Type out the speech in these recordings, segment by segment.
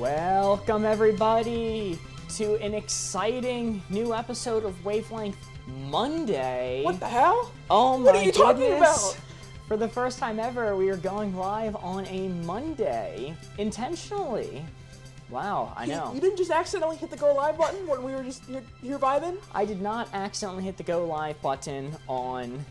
Welcome everybody to an exciting new episode of Wavelength Monday. What the hell? Oh my What are you goodness. talking about? For the first time ever, we are going live on a Monday, intentionally. Wow, I know. You didn't just accidentally hit the go live button when we were just here vibing? I did not accidentally hit the go live button on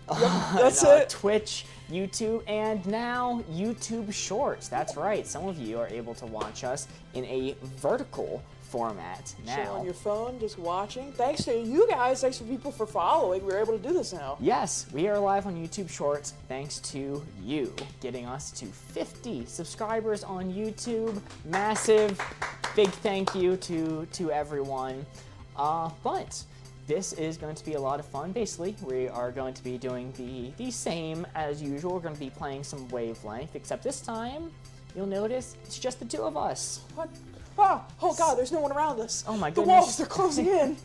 That's it. Twitch, YouTube, and now YouTube Shorts. That's right. Some of you are able to watch us in a vertical format now. Chilling on your phone, just watching. Thanks to you guys. Thanks to people for following. We're able to do this now. Yes, we are live on YouTube Shorts thanks to you, getting us to 50 subscribers on YouTube. Massive, big thank you to everyone. But this is going to be a lot of fun. Basically, we are going to be doing the same as usual. We're going to be playing some Wavelength, except this time, you'll notice, it's just the two of us. What? Oh god, there's no one around us. Oh my The goodness. walls, they're closing in.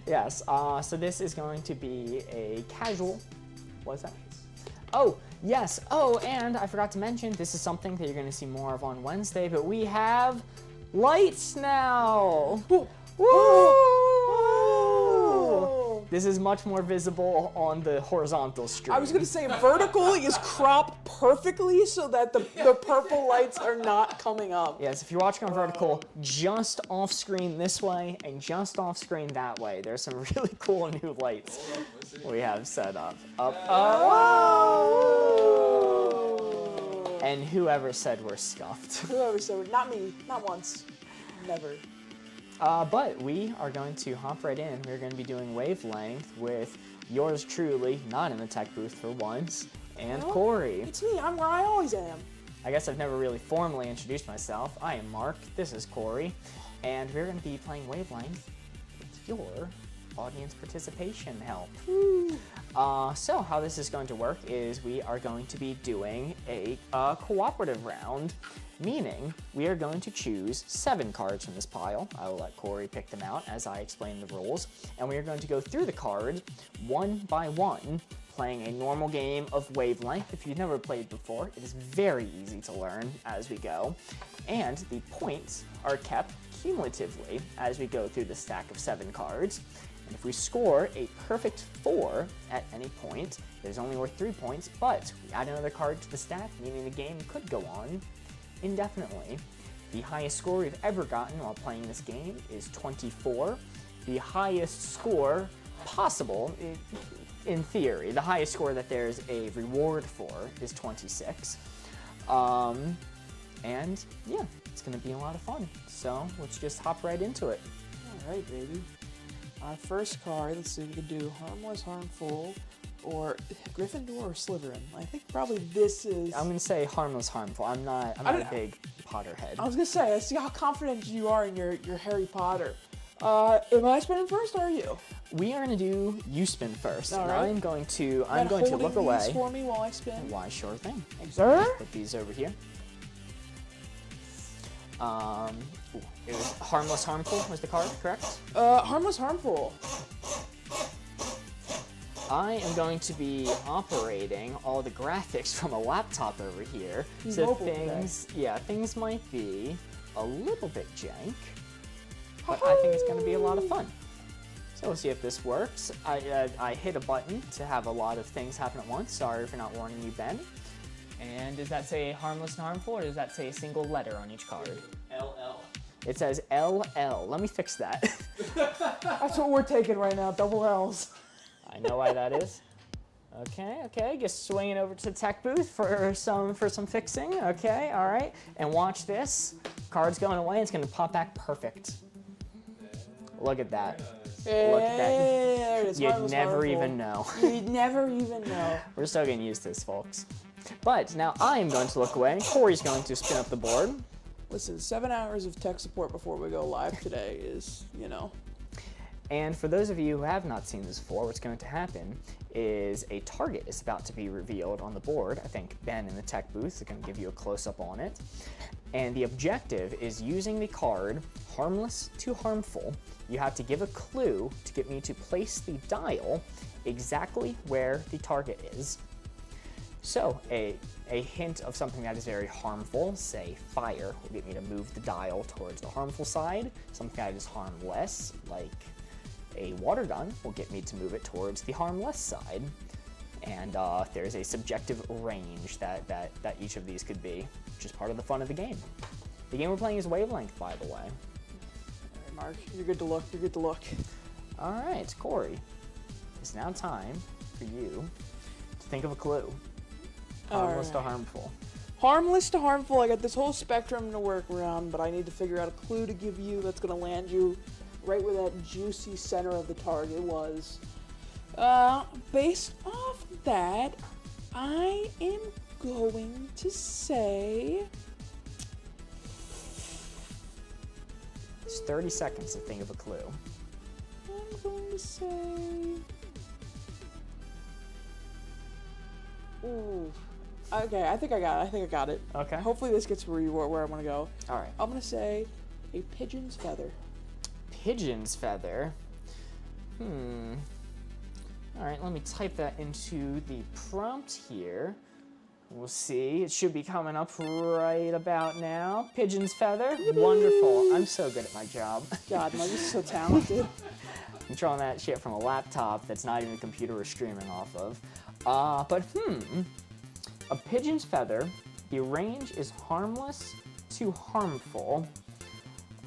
Yes, so this is going to be a casual, what is that? Oh, yes, oh, and I forgot to mention, this is something that you're going to see more of on Wednesday, but we have lights now. Woo. This is much more visible on the horizontal stream. I was gonna say vertical is cropped perfectly so that the purple lights are not coming up. Yes, if you're watching on vertical, just off screen this way and just off screen that way, there's some really cool new lights we have set up. And whoever said we're scuffed. Whoever said, not me, not once, never. But we are going to hop right in. We're going to be doing Wavelength with yours truly, not in the tech booth for once, and Well, Corey. It's me, I'm where I always am. I guess I've never really formally introduced myself. I am Mark, this is Corey, and we're going to be playing Wavelength with your audience participation help. So how this is going to work is we are going to be doing a cooperative round, meaning we are going to choose 7 cards from this pile. I will let Corey pick them out as I explain the rules, and we are going to go through the cards one by one, playing a normal game of Wavelength. If you've never played before, it is very easy to learn as we go, and the points are kept cumulatively as we go through the stack of 7 cards. And if we score a perfect 4 at any point, it is only worth 3 points, but we add another card to the stack, meaning the game could go on indefinitely. The highest score we've ever gotten while playing this game is 24. The highest score possible, in theory, the highest score that there's a reward for is 26. And yeah, it's gonna be a lot of fun. So let's just hop right into it. All right, baby. First card, let's see if we can do Harmless, Harmful, or Gryffindor or Slytherin. I think probably this is... I'm gonna say Harmless, Harmful. I'm not a big Potterhead. I was gonna say, I see how confident you are in your Harry Potter. Am I spinning first or are you? We are gonna do you spin first. All and right. I'm going to look these away. for me while I spin. Why, sure thing. Sir? Put these over here. It was Harmless, Harmful was the card, correct? Harmless, Harmful. I am going to be operating all the graphics from a laptop over here. He's So mobile things might be a little bit jank, but I think it's going to be a lot of fun. So we'll see if this works. I hit a button to have a lot of things happen at once. Sorry for not warning you, Ben. And does that say Harmless and Harmful, or does that say a single letter on each card? LL. It says LL. Let me fix that. That's what we're taking right now, double L's. I know why that is. Okay, just swinging over to the tech booth for some fixing. Okay, all right. And watch this. Card's going away, it's gonna pop back perfect. Look at that. Look at that. There it is. You'd Harmless, never Harmful. even know. You'd never even know. We're still getting used to this, folks. But now I am going to look away. Corey's going to spin up the board. Listen, 7 hours of tech support before we go live today is, And for those of you who have not seen this before, what's going to happen is a target is about to be revealed on the board. I think Ben in the tech booth is going to give you a close-up on it. And the objective is using the card Harmless to Harmful. You have to give a clue to get me to place the dial exactly where the target is. So a hint of something that is very harmful, say fire, will get me to move the dial towards the harmful side. Something that is harmless, like a water gun, will get me to move it towards the harmless side. And there's a subjective range that each of these could be, which is part of the fun of the game. The game we're playing is Wavelength, by the way. All right, Mark, you're good to look. You're good to look. All right, Corey. It's now time for you to think of a clue. Harmless to harmful. Harmless to harmful. I got this whole spectrum to work around, but I need to figure out a clue to give you that's going to land you right where that juicy center of the target was. Based off that, I am going to say... It's 30 seconds to think of a clue. I'm going to say... Ooh. Okay, I think I got it. Okay. Hopefully this gets where I want to go. All right. I'm going to say a pigeon's feather. Pigeon's feather. All right, let me type that into the prompt here. We'll see. It should be coming up right about now. Pigeon's feather. Wonderful. I'm so good at my job. God, Mike is so talented. I'm controlling that shit from a laptop that's not even a computer we're streaming off of. A pigeon's feather. The range is harmless to harmful.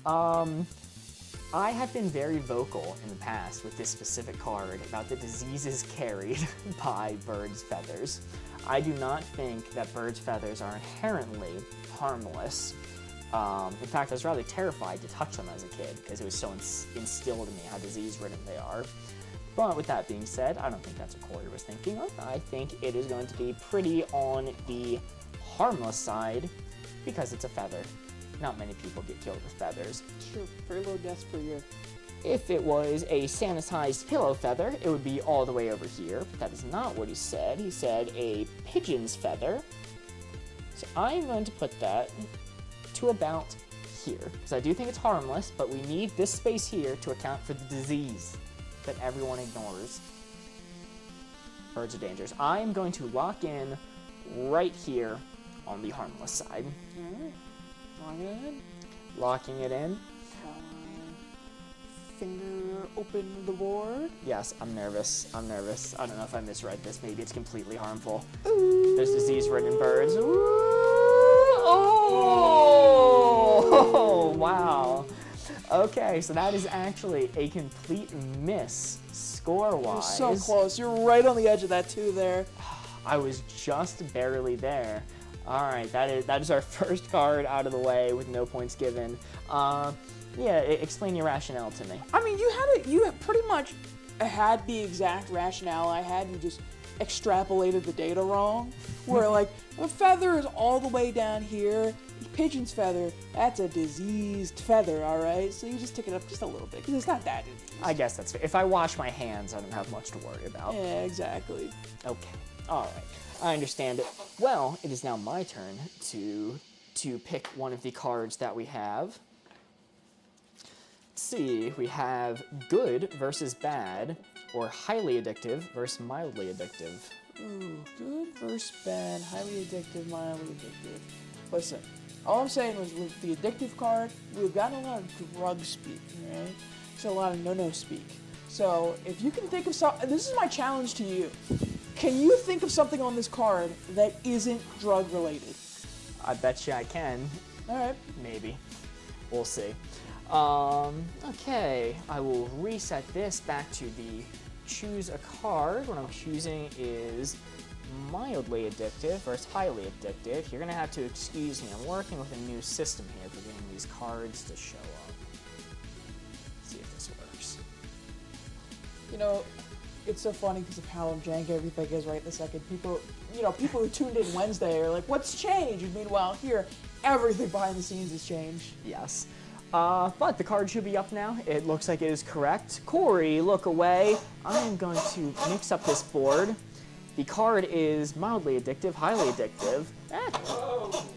I have been very vocal in the past with this specific card about the diseases carried by birds' feathers. I do not think that birds' feathers are inherently harmless. In fact, I was rather terrified to touch them as a kid because it was so instilled in me how disease-ridden they are. But with that being said, I don't think that's what Corey was thinking of. I think it is going to be pretty on the harmless side because it's a feather. Not many people get killed with feathers. Sure, very low deaths per year. If it was a sanitized pillow feather, it would be all the way over here. But that is not what he said. He said a pigeon's feather. So I'm going to put that to about here. Because I do think it's harmless, but we need this space here to account for the disease that everyone ignores. Birds are dangerous. I am going to lock in right here on the harmless side. Alright. Locking it in. Finger open the board. Yes, I'm nervous. I don't know if I misread this. Maybe it's completely harmful. Ooh. There's disease-ridden birds. Ooh. Oh, wow. Okay, so that is actually a complete miss score-wise. You're so close. You're right on the edge of that too there. I was just barely there. All right, that is our first card out of the way with no points given. Yeah, explain your rationale to me. I mean, you pretty much had the exact rationale I had. You just extrapolated the data wrong. Where like a feather is all the way down here. Pigeon's feather, that's a diseased feather, all right? So you just take it up just a little bit because it's not that diseased. I guess that's fair. If I wash my hands, I don't have much to worry about. Yeah, exactly. Okay, all right. I understand it. Well, it is now my turn to pick one of the cards that we have. Let's see, we have good versus bad, or highly addictive versus mildly addictive. Ooh, good versus bad, highly addictive, mildly addictive. Listen, all I'm saying was with the addictive card, we've gotten a lot of drug speak, right? So a lot of no-no speak. So if you can think of something, this is my challenge to you. Can you think of something on this card that isn't drug-related? I bet you I can. All right. Maybe. We'll see. Okay, I will reset this back to the choose a card. What I'm choosing is mildly addictive versus highly addictive. You're gonna have to excuse me. I'm working with a new system here for getting these cards to show up. Let's see if this works. You know, it's so funny because of how jank everything is right this second. People who tuned in Wednesday are like, what's changed? And meanwhile, here, everything behind the scenes has changed. Yes. But the card should be up now. It looks like it is correct. Corey, look away. I am going to mix up this board. The card is mildly addictive, highly addictive.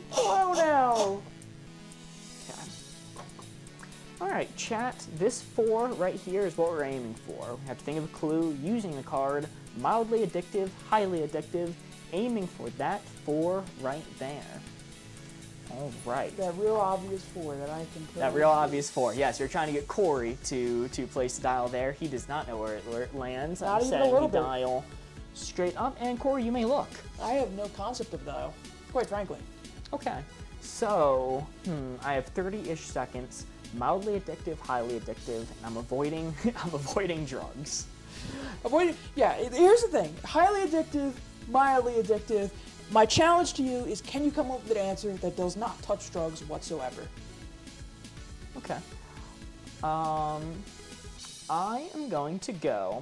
Hello now. Okay. All right, chat. This 4 right here is what we're aiming for. We have to think of a clue using the card. Mildly addictive, highly addictive. aiming for that 4 right there. All right. That real obvious 4 that I can tell. That real obvious 4. Yes, you're trying to get Corey to place the dial there. He does not know where it lands. Not I'm even a setting little the bit. dial straight up, and Corey, you may look. I have no concept of dial, quite frankly. Okay. So, I have 30-ish seconds. Mildly addictive, highly addictive, and I'm avoiding drugs. Yeah, here's the thing. Highly addictive, mildly addictive. My challenge to you is, can you come up with an answer that does not touch drugs whatsoever? Okay. I am going to go.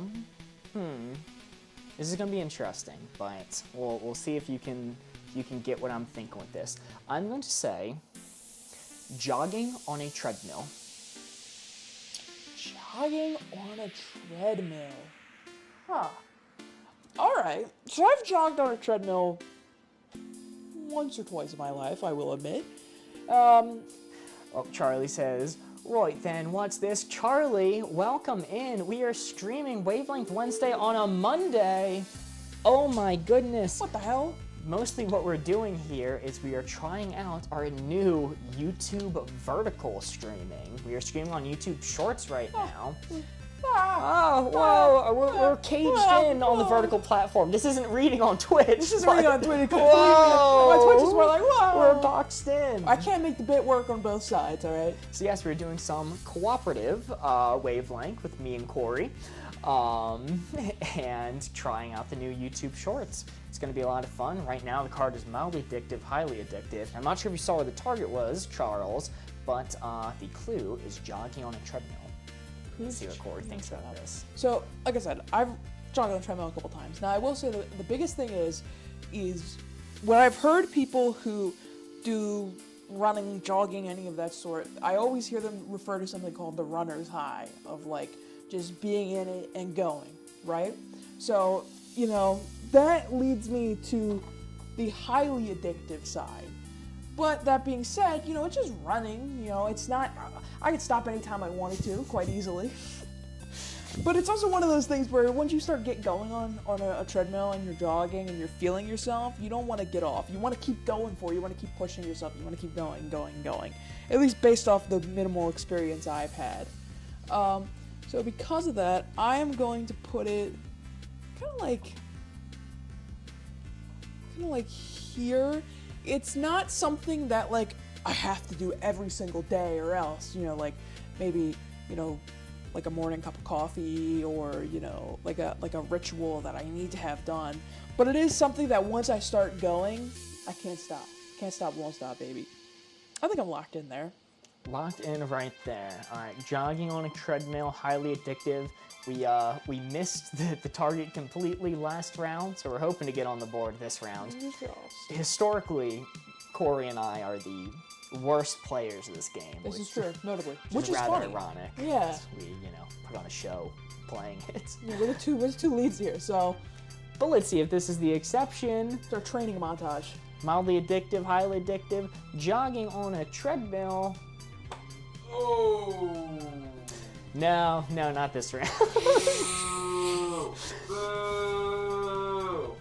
This is going to be interesting, but we'll see if you can get what I'm thinking with this. I'm going to say jogging on a treadmill. Jogging on a treadmill. Huh. Alright, so I've jogged on a treadmill once or twice in my life, I will admit. Oh, Charlie says, right then, what's this? Charlie, welcome in. We are streaming Wavelength Wednesday on a Monday. Oh my goodness. What the hell? Mostly what we're doing here is we are trying out our new YouTube vertical streaming. We are streaming on YouTube Shorts right now. Oh, whoa, we're caged in on the vertical platform. This isn't reading on Twitch. This isn't reading on Twitch. Whoa! My Twitch is more like, whoa! We're boxed in. I can't make the bit work on both sides, alright? So yes, we're doing some cooperative Wavelength with me and Corey, and trying out the new YouTube Shorts. It's going to be a lot of fun. Right now, the card is mildly addictive, highly addictive. I'm not sure if you saw where the target was, Charles, but the clue is jogging on a treadmill. Let's see what Corey thinks about this. So, like I said, I've jogged on a treadmill a couple times. Now, I will say that the biggest thing is when I've heard people who do running, jogging, any of that sort, I always hear them refer to something called the runner's high, of like just being in it and going, right? So, you know, that leads me to the highly addictive side. But that being said, you know, it's just running, you know, it's not, I could stop anytime I wanted to, quite easily. But it's also one of those things where once you start going on a treadmill and you're jogging and you're feeling yourself, you don't want to get off. You want to keep going for it. You want to keep pushing yourself. You want to keep going. At least based off the minimal experience I've had. So because of that, I am going to put it kind of like here. It's not something that like I have to do every single day or else, you know, like maybe, you know, like a morning cup of coffee or, you know, like a ritual that I need to have done. But it is something that once I start going, I can't stop. Can't stop, won't stop, baby. I think I'm locked in there. Locked in right there. All right, jogging on a treadmill, highly addictive. We missed the target completely last round, so we're hoping to get on the board this round. Historically, Corey and I are the worst players of this game. This is true, notably. Which is rather funny. Ironic. Yeah. We, you know, put on a show playing it. Yeah, we're the two leads here, so. But let's see if this is the exception. It's our training montage. Mildly addictive, highly addictive, jogging on a treadmill. Oh. No, not this round. Boo.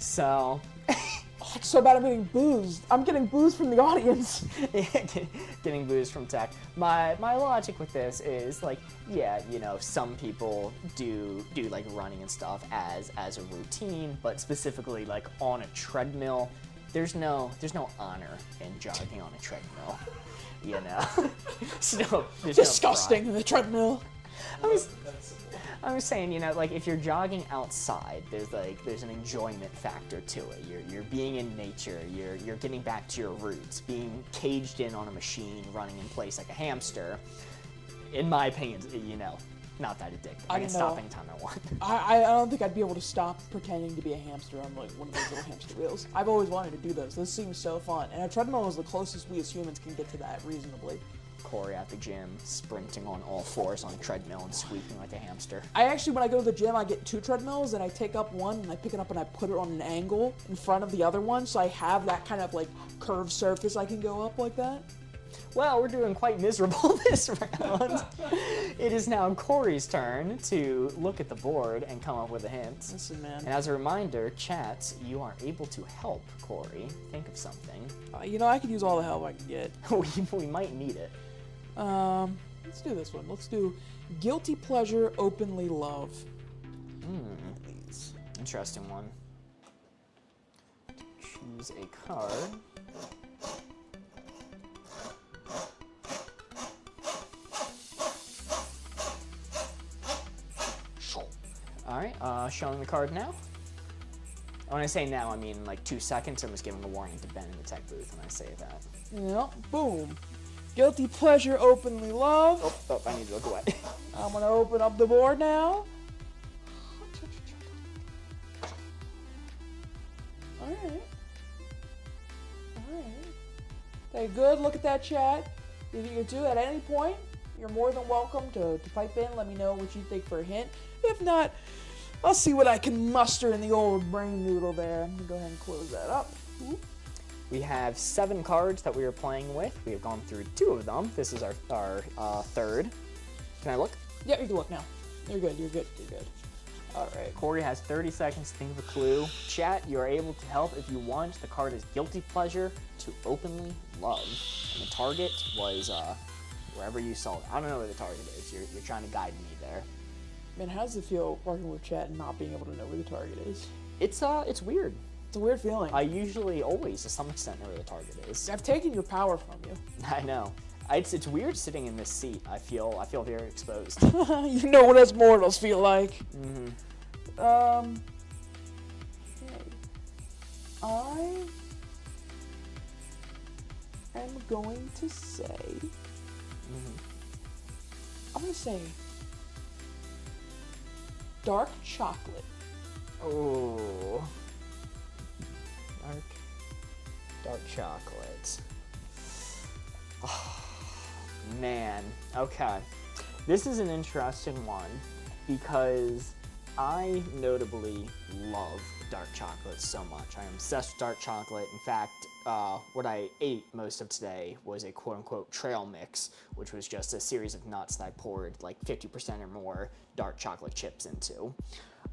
So. Oh, it's so bad I'm getting boozed. I'm getting boozed from the audience. Getting boozed from tech. My logic with this is like, yeah, you know, some people do like running and stuff as a routine, but specifically like on a treadmill, there's no honor in jogging on a treadmill. You know, there's disgusting. No the treadmill. I was saying, you know, like if you're jogging outside, there's an enjoyment factor to it. You're being in nature. You're getting back to your roots. Being caged in on a machine, running in place like a hamster. In my opinion, you know, not that addictive. I can stop anytime I want. I don't think I'd be able to stop pretending to be a hamster on like one of those little hamster wheels. I've always wanted to do those. Those seem so fun. And a treadmill is the closest we as humans can get to that reasonably. Corey at the gym, sprinting on all fours on a treadmill and squeaking like a hamster. I actually, when I go to the gym, I get 2 treadmills and I take up one and I pick it up and I put it on an angle in front of the other one, so I have that kind of like curved surface I can go up like that. Well, we're doing quite miserable this round. It is now Corey's turn to look at the board and come up with a hint. Listen, man. And as a reminder, chat, you are able to help Corey think of something. You know, I could use all the help I can get. We might need it. Let's do this one. Let's do guilty pleasure, openly love. Please. Interesting one. Choose a card. All right, showing the card now. When I say now, I mean like 2 seconds. I'm just giving a warning to Ben in the tech booth when I say that. Yep, boom. Guilty pleasure, openly love. Oh, I need to look away. I'm gonna open up the board now. All right. Take a good look at that chat. If you do at any point, you're more than welcome to pipe in. Let me know what you think for a hint. If not, I'll see what I can muster in the old brain noodle there. I'm gonna go ahead and close that up. Ooh. We have 7 cards that we are playing with. We have gone through 2 of them. This is our third. Can I look? Yeah, you can look now. You're good. All right. Corey has 30 seconds to think of a clue. Chat, you are able to help if you want. The card is guilty pleasure to openly love. And the target was wherever you saw it. I don't know where the target is. You're trying to guide me there. Man, how does it feel working with chat and not being able to know where the target is? It's weird. It's a weird feeling. I usually always, to some extent, know where the target is. I've taken your power from you. I know. It's weird sitting in this seat. I feel very exposed. You know what us mortals feel like. Mm-hmm. Okay. I am going to say. I'm gonna say dark chocolate. Oh. Dark chocolate. Oh, man. Okay. This is an interesting one because I notably love dark chocolate so much. I am obsessed with dark chocolate. In fact, what I ate most of today was a quote-unquote trail mix, which was just a series of nuts that I poured like 50% or more dark chocolate chips into.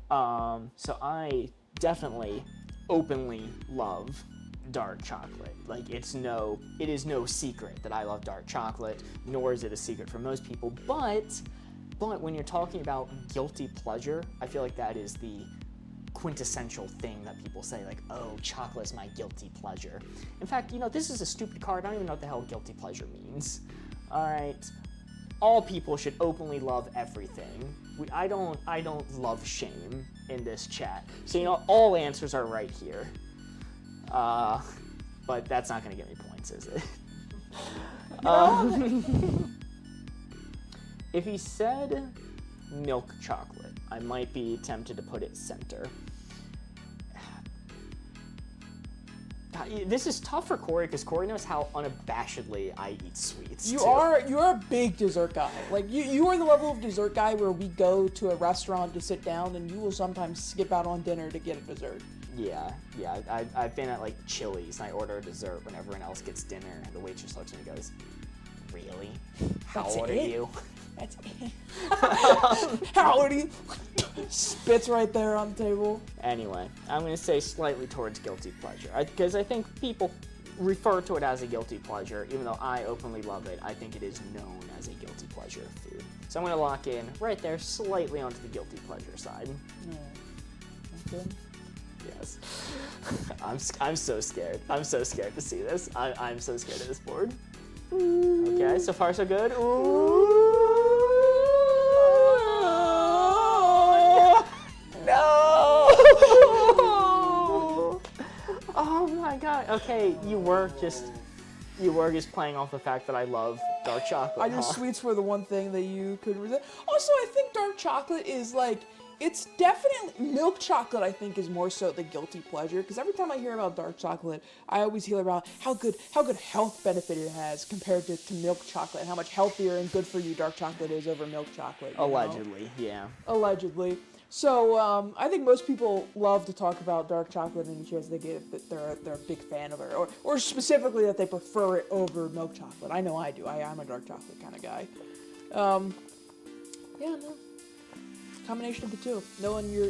So I definitely openly love dark chocolate. Like it is no secret that I love dark chocolate, nor is it a secret for most people, but when you're talking about guilty pleasure, I feel like that is the quintessential thing that people say, like, oh, chocolate is my guilty pleasure. In fact, you know, this is a stupid card. I don't even know what the hell guilty pleasure means. All right. All people should openly love everything. I don't love shame in this chat. So, you know, all answers are right here. But that's not going to get me points, is it? If he said milk chocolate, I might be tempted to put it center. This is tough for Corey because Corey knows how unabashedly I eat sweets. You're a big dessert guy. Like you are the level of dessert guy where we go to a restaurant to sit down and you will sometimes skip out on dinner to get a dessert. Yeah. I've been at like Chili's and I order a dessert when everyone else gets dinner and the waitress looks at me and goes, "Really? How old are you?" That's it. How old are you? Spits right there on the table. Anyway, I'm going to say slightly towards guilty pleasure. Because I think people refer to it as a guilty pleasure. Even though I openly love it, I think it is known as a guilty pleasure food. So I'm going to lock in right there slightly onto the guilty pleasure side. Okay. Yes. I'm so scared. I'm so scared to see this. I'm so scared of this board. Okay, so far so good. Ooh. No! Oh my god. Okay, you were just playing off the fact that I love dark chocolate. Your sweets were the one thing that you could resist. Also, I think dark chocolate is like, it's definitely, milk chocolate I think is more so the guilty pleasure, because every time I hear about dark chocolate, I always hear about how good health benefit it has compared to milk chocolate, and how much healthier and good for you dark chocolate is over milk chocolate. Allegedly, yeah. Allegedly. So I think most people love to talk about dark chocolate any chance they get that they're a big fan of it, or specifically that they prefer it over milk chocolate. I know I do. I'm a dark chocolate kind of guy. Yeah, no. Combination of the two. Knowing your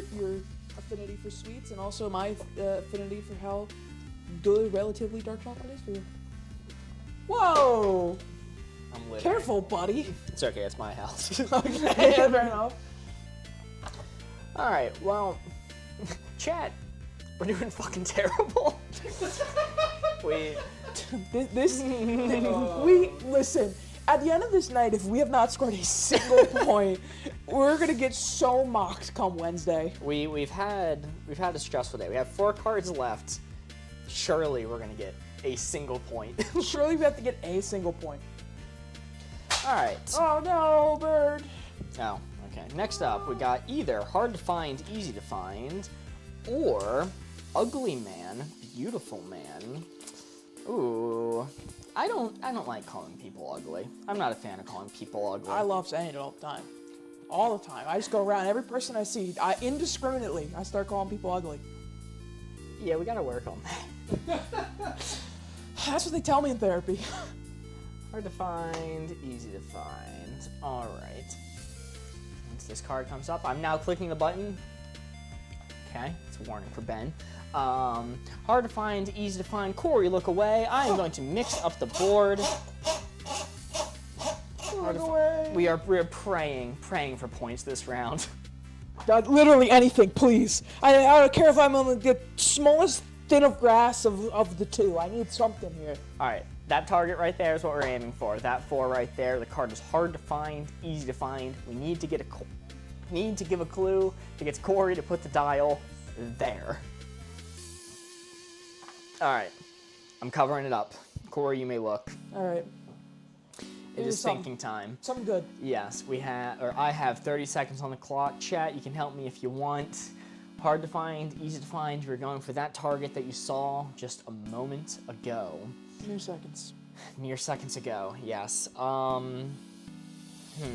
affinity for sweets and also my affinity for how good relatively dark chocolate is for you. Whoa! I'm lit. Careful, buddy. It's okay, it's my house. Okay, fair enough. Alright, well, chat, we're doing fucking terrible. we listen. At the end of this night, if we have not scored a single point, we're gonna get so mocked come Wednesday. We've had a stressful day. We have 4 cards left. Surely we're gonna get a single point. Surely we have to get a single point. Alright. Oh no, bird. Oh, okay. Next up, we got either hard to find, easy to find, or ugly man, beautiful man. Ooh. I don't like calling people ugly. I'm not a fan of calling people ugly. I love saying it all the time. All the time. I just go around, every person I see, indiscriminately, I start calling people ugly. Yeah, we gotta work on that. That's what they tell me in therapy. Hard to find, easy to find. Alright. Once this card comes up, I'm now clicking the button. Okay, it's a warning for Ben. Hard to find, easy to find. Corey, look away. I am going to mix up the board. Look away. We are praying for points this round. God, literally anything, please. I don't care if I'm on the smallest thin of grass of the two. I need something here. Alright, that target right there is what we're aiming for. That 4 right there. The card is hard to find, easy to find. We need to give a clue to get Corey to put the dial there. Alright, I'm covering it up. Corey, you may look. Alright. It is thinking time. Something good. Yes, I have 30 seconds on the clock. Chat, you can help me if you want. Hard to find, easy to find. You're going for that target that you saw just a moment ago. Mere seconds. Mere seconds ago, yes. Hard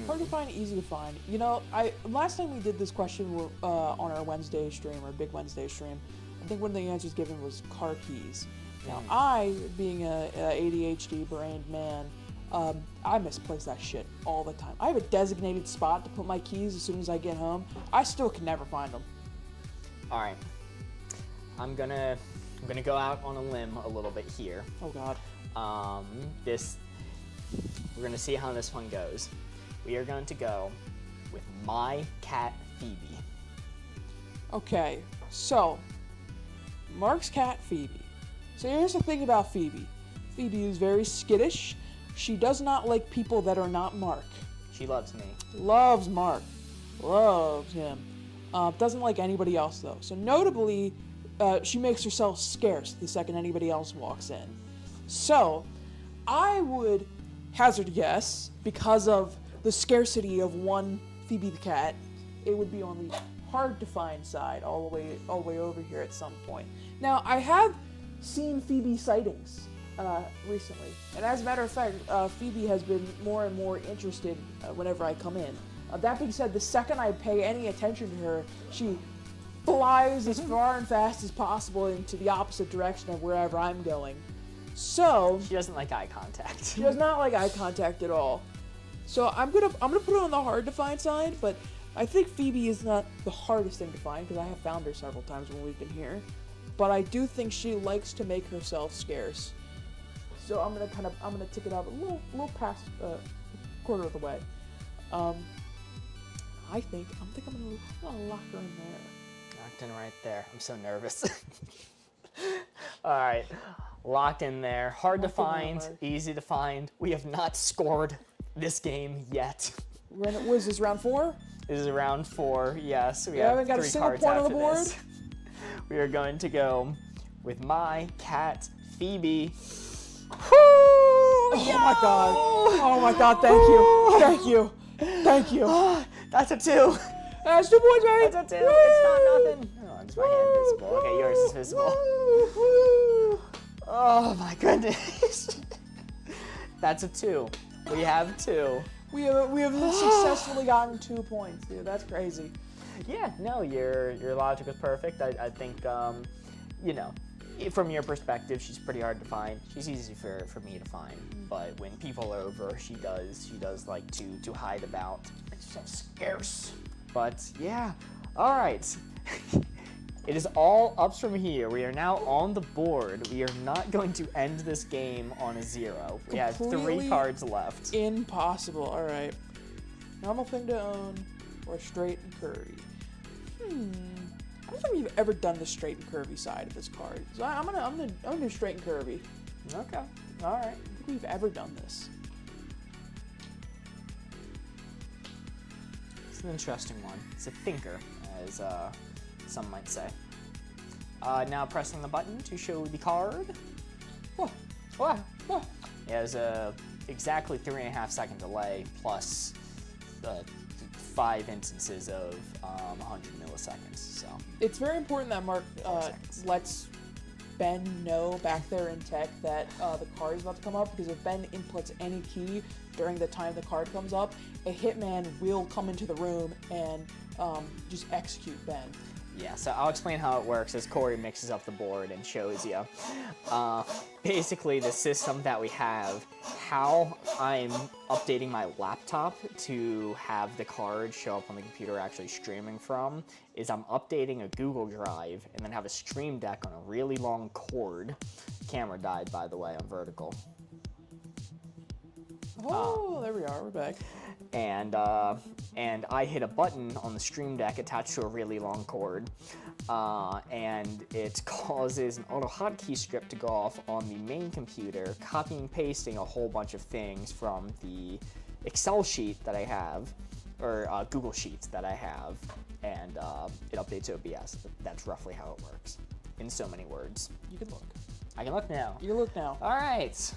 to find, easy to find. You know, last time we did this question on our Wednesday stream, our big Wednesday stream, I think one of the answers given was car keys. Now, I, being a ADHD brained man, I misplace that shit all the time. I have a designated spot to put my keys as soon as I get home. I still can never find them. All right, I'm gonna go out on a limb a little bit here. Oh God. We're gonna see how this one goes. We are going to go with my cat Phoebe. Okay, so Mark's cat Phoebe. So here's the thing about Phoebe. Phoebe is very skittish. She does not like people that are not Mark. She loves me. Loves Mark. Loves him. Doesn't like anybody else though. So notably, she makes herself scarce the second anybody else walks in. So I would hazard a guess, because of the scarcity of one Phoebe the cat, it would be on the hard to find side all the way over here at some point. Now I have seen Phoebe sightings recently, and as a matter of fact, Phoebe has been more and more interested whenever I come in. That being said, the second I pay any attention to her, she flies as far and fast as possible into the opposite direction of wherever I'm going. So she doesn't like eye contact. She does not like eye contact at all. So I'm gonna put her on the hard to find side, but I think Phoebe is not the hardest thing to find because I have found her several times when we've been here. But I do think she likes to make herself scarce. So I'm gonna tick it up a little past quarter of the way. I think I'm gonna lock her in there. Locked in right there. I'm so nervous. All right, locked in there. Hard to find, easy to find. We have not scored this game yet. What is this, round 4? This is round 4. Yes, we haven't got 3 a single cards point on the after board. this. We are going to go with my cat Phoebe. Oh my God! Oh my God! Thank you! Thank you! Thank you! That's a 2. That's 2 points, right? That's a 2. It's not nothing. Oh, is my hand visible? Okay, yours is visible. Oh my goodness. That's a 2. We have 2. We have successfully gotten 2 points, dude. That's crazy. Yeah, no, your logic was perfect. I think, you know, from your perspective, she's pretty hard to find. She's easy for me to find, but when people are over, she does like to hide about. It's so scarce. But yeah, all right. It is all ups from here. We are now on the board. We are not going to end this game on a 0. We have 3 cards left. Impossible. All right. Normal thing to own or straight and curvy. I don't think we've ever done the straight and curvy side of this card. So I'm gonna do straight and curvy. Okay. All right. I don't think we've ever done this. It's an interesting one. It's a thinker, as some might say. Now pressing the button to show the card. It has a exactly 3.5 second delay plus 5 instances of 100 milliseconds. So it's very important that Mark lets Ben know back there in tech that the card is about to come up, because if Ben inputs any key during the time the card comes up, a hitman will come into the room and just execute Ben. Yeah, so I'll explain how it works as Corey mixes up the board and shows you. Basically, the system that we have, how I'm updating my laptop to have the card show up on the computer actually streaming from, is I'm updating a Google Drive and then have a Stream Deck on a really long cord. Camera died, by the way, on vertical. Oh, there we are. We're back. And I hit a button on the Stream Deck attached to a really long cord, and it causes an auto hotkey script to go off on the main computer, copying and pasting a whole bunch of things from the Excel sheet that I have, or Google Sheets that I have, and it updates OBS. That's roughly how it works, in so many words. You can look. I can look now. You can look now. All right.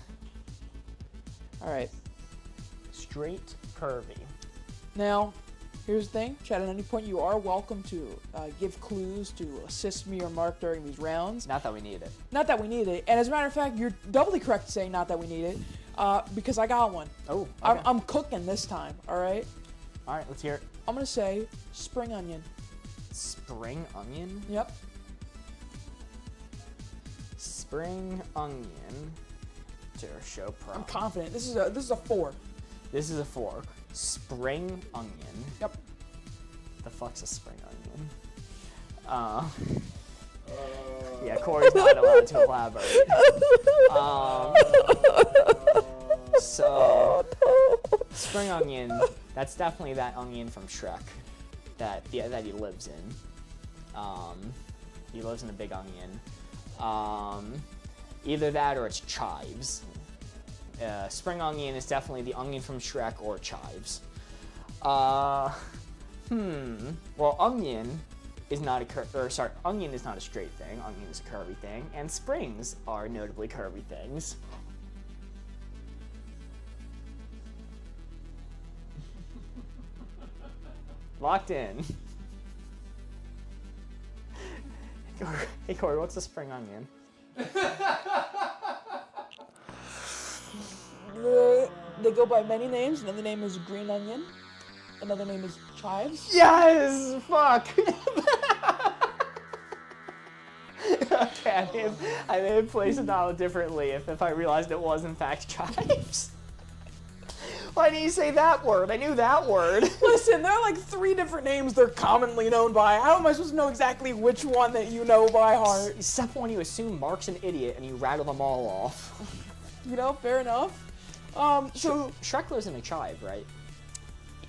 All right. Straight curvy. Now, here's the thing. Chat, at any point you are welcome to give clues to assist me or Mark during these rounds. Not that we need it. Not that we need it. And as a matter of fact, you're doubly correct saying not that we need it, because I got one. Oh, okay. I'm cooking this time, all right? All right, let's hear it. I'm going to say spring onion. Spring onion? Yep. Spring onion to show pro. I'm confident. This is a 4. This is a 4. Spring onion. Yep. The fuck's a spring onion? Yeah, Corey's not allowed to elaborate. So, spring onion, that's definitely that onion from Shrek that he lives in. He lives in a big onion. Either that or it's chives. Spring onion is definitely the onion from Shrek or chives. Well, onion is not onion is not a straight thing. Onion is a curvy thing, and springs are notably curvy things. Locked in. Hey Corey, what's a spring onion? They go by many names. Another name is green onion. Another name is chives. Yes! Fuck! Okay, I may have placed it out differently if I realized it was in fact chives. Why didn't you say that word? I knew that word. Listen, there are like 3 different names they're commonly known by. How am I supposed to know exactly which one that you know by heart? Except when you assume Mark's an idiot and you rattle them all off. You know, fair enough. So Shrek lives in a chive, right?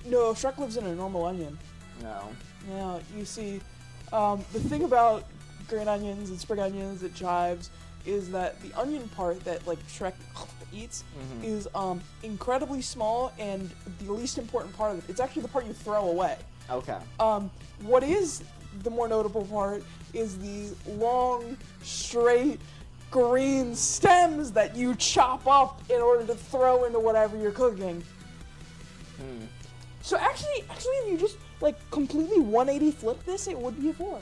No, Shrek lives in a normal onion. No. Yeah, you see, the thing about green onions and spring onions and chives is that the onion part that like Shrek eats is incredibly small and the least important part of it. It's actually the part you throw away. Okay. What is the more notable part is the long, straight, green stems that you chop up in order to throw into whatever you're cooking. So actually, if you just like completely 180 flip this, it would be a 4.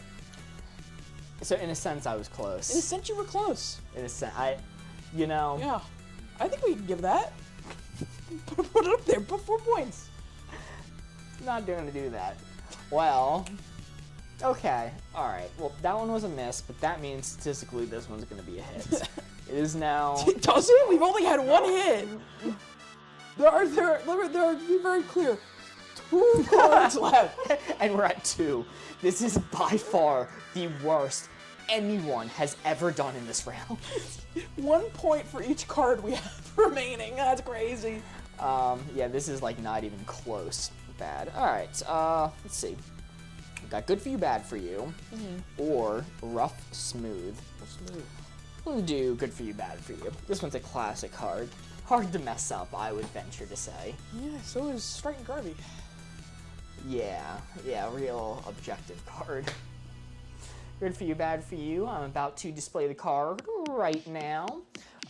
So in a sense, I was close. In a sense, you were close. In a sense, you know. Yeah, I think we can give that. Put it up there. Put 4 points. Not going to do that. Well, Okay, alright. Well, that one was a miss, but that means statistically this one's going to be a hit. It is now... Does it? We've only had one hit. There are, to be very clear, 2 cards left. And we're at 2. This is by far the worst anyone has ever done in this round. 1 point for each card we have remaining. That's crazy. Yeah, this is like not even close bad. Alright, let's see. We've got good for you, bad for you, or rough, smooth. We'll do good for you, bad for you. This one's a classic card. Hard to mess up, I would venture to say. Yeah, so is Strike and Garvey. Yeah, real objective card. Good for you, bad for you. I'm about to display the card right now.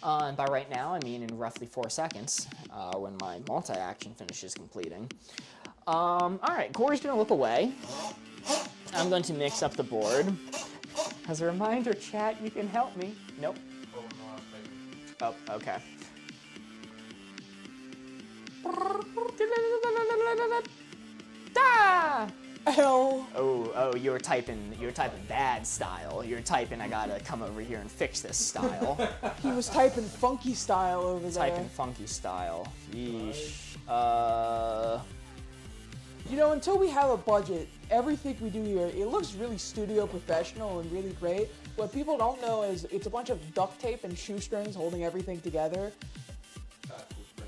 And by right now, I mean in roughly 4 seconds, when my multi-action finishes completing. Alright, Corey's gonna look away. I'm going to mix up the board. As a reminder, chat, you can help me. Nope. Oh, okay. Ah! Hell. Oh, you were typing bad style. You were typing, I gotta come over here and fix this style. He was typing funky style over there. Typing funky style. Yeesh. You know, until we have a budget, everything we do here, it looks really studio professional and really great. What people don't know is it's a bunch of duct tape and shoestrings holding everything together.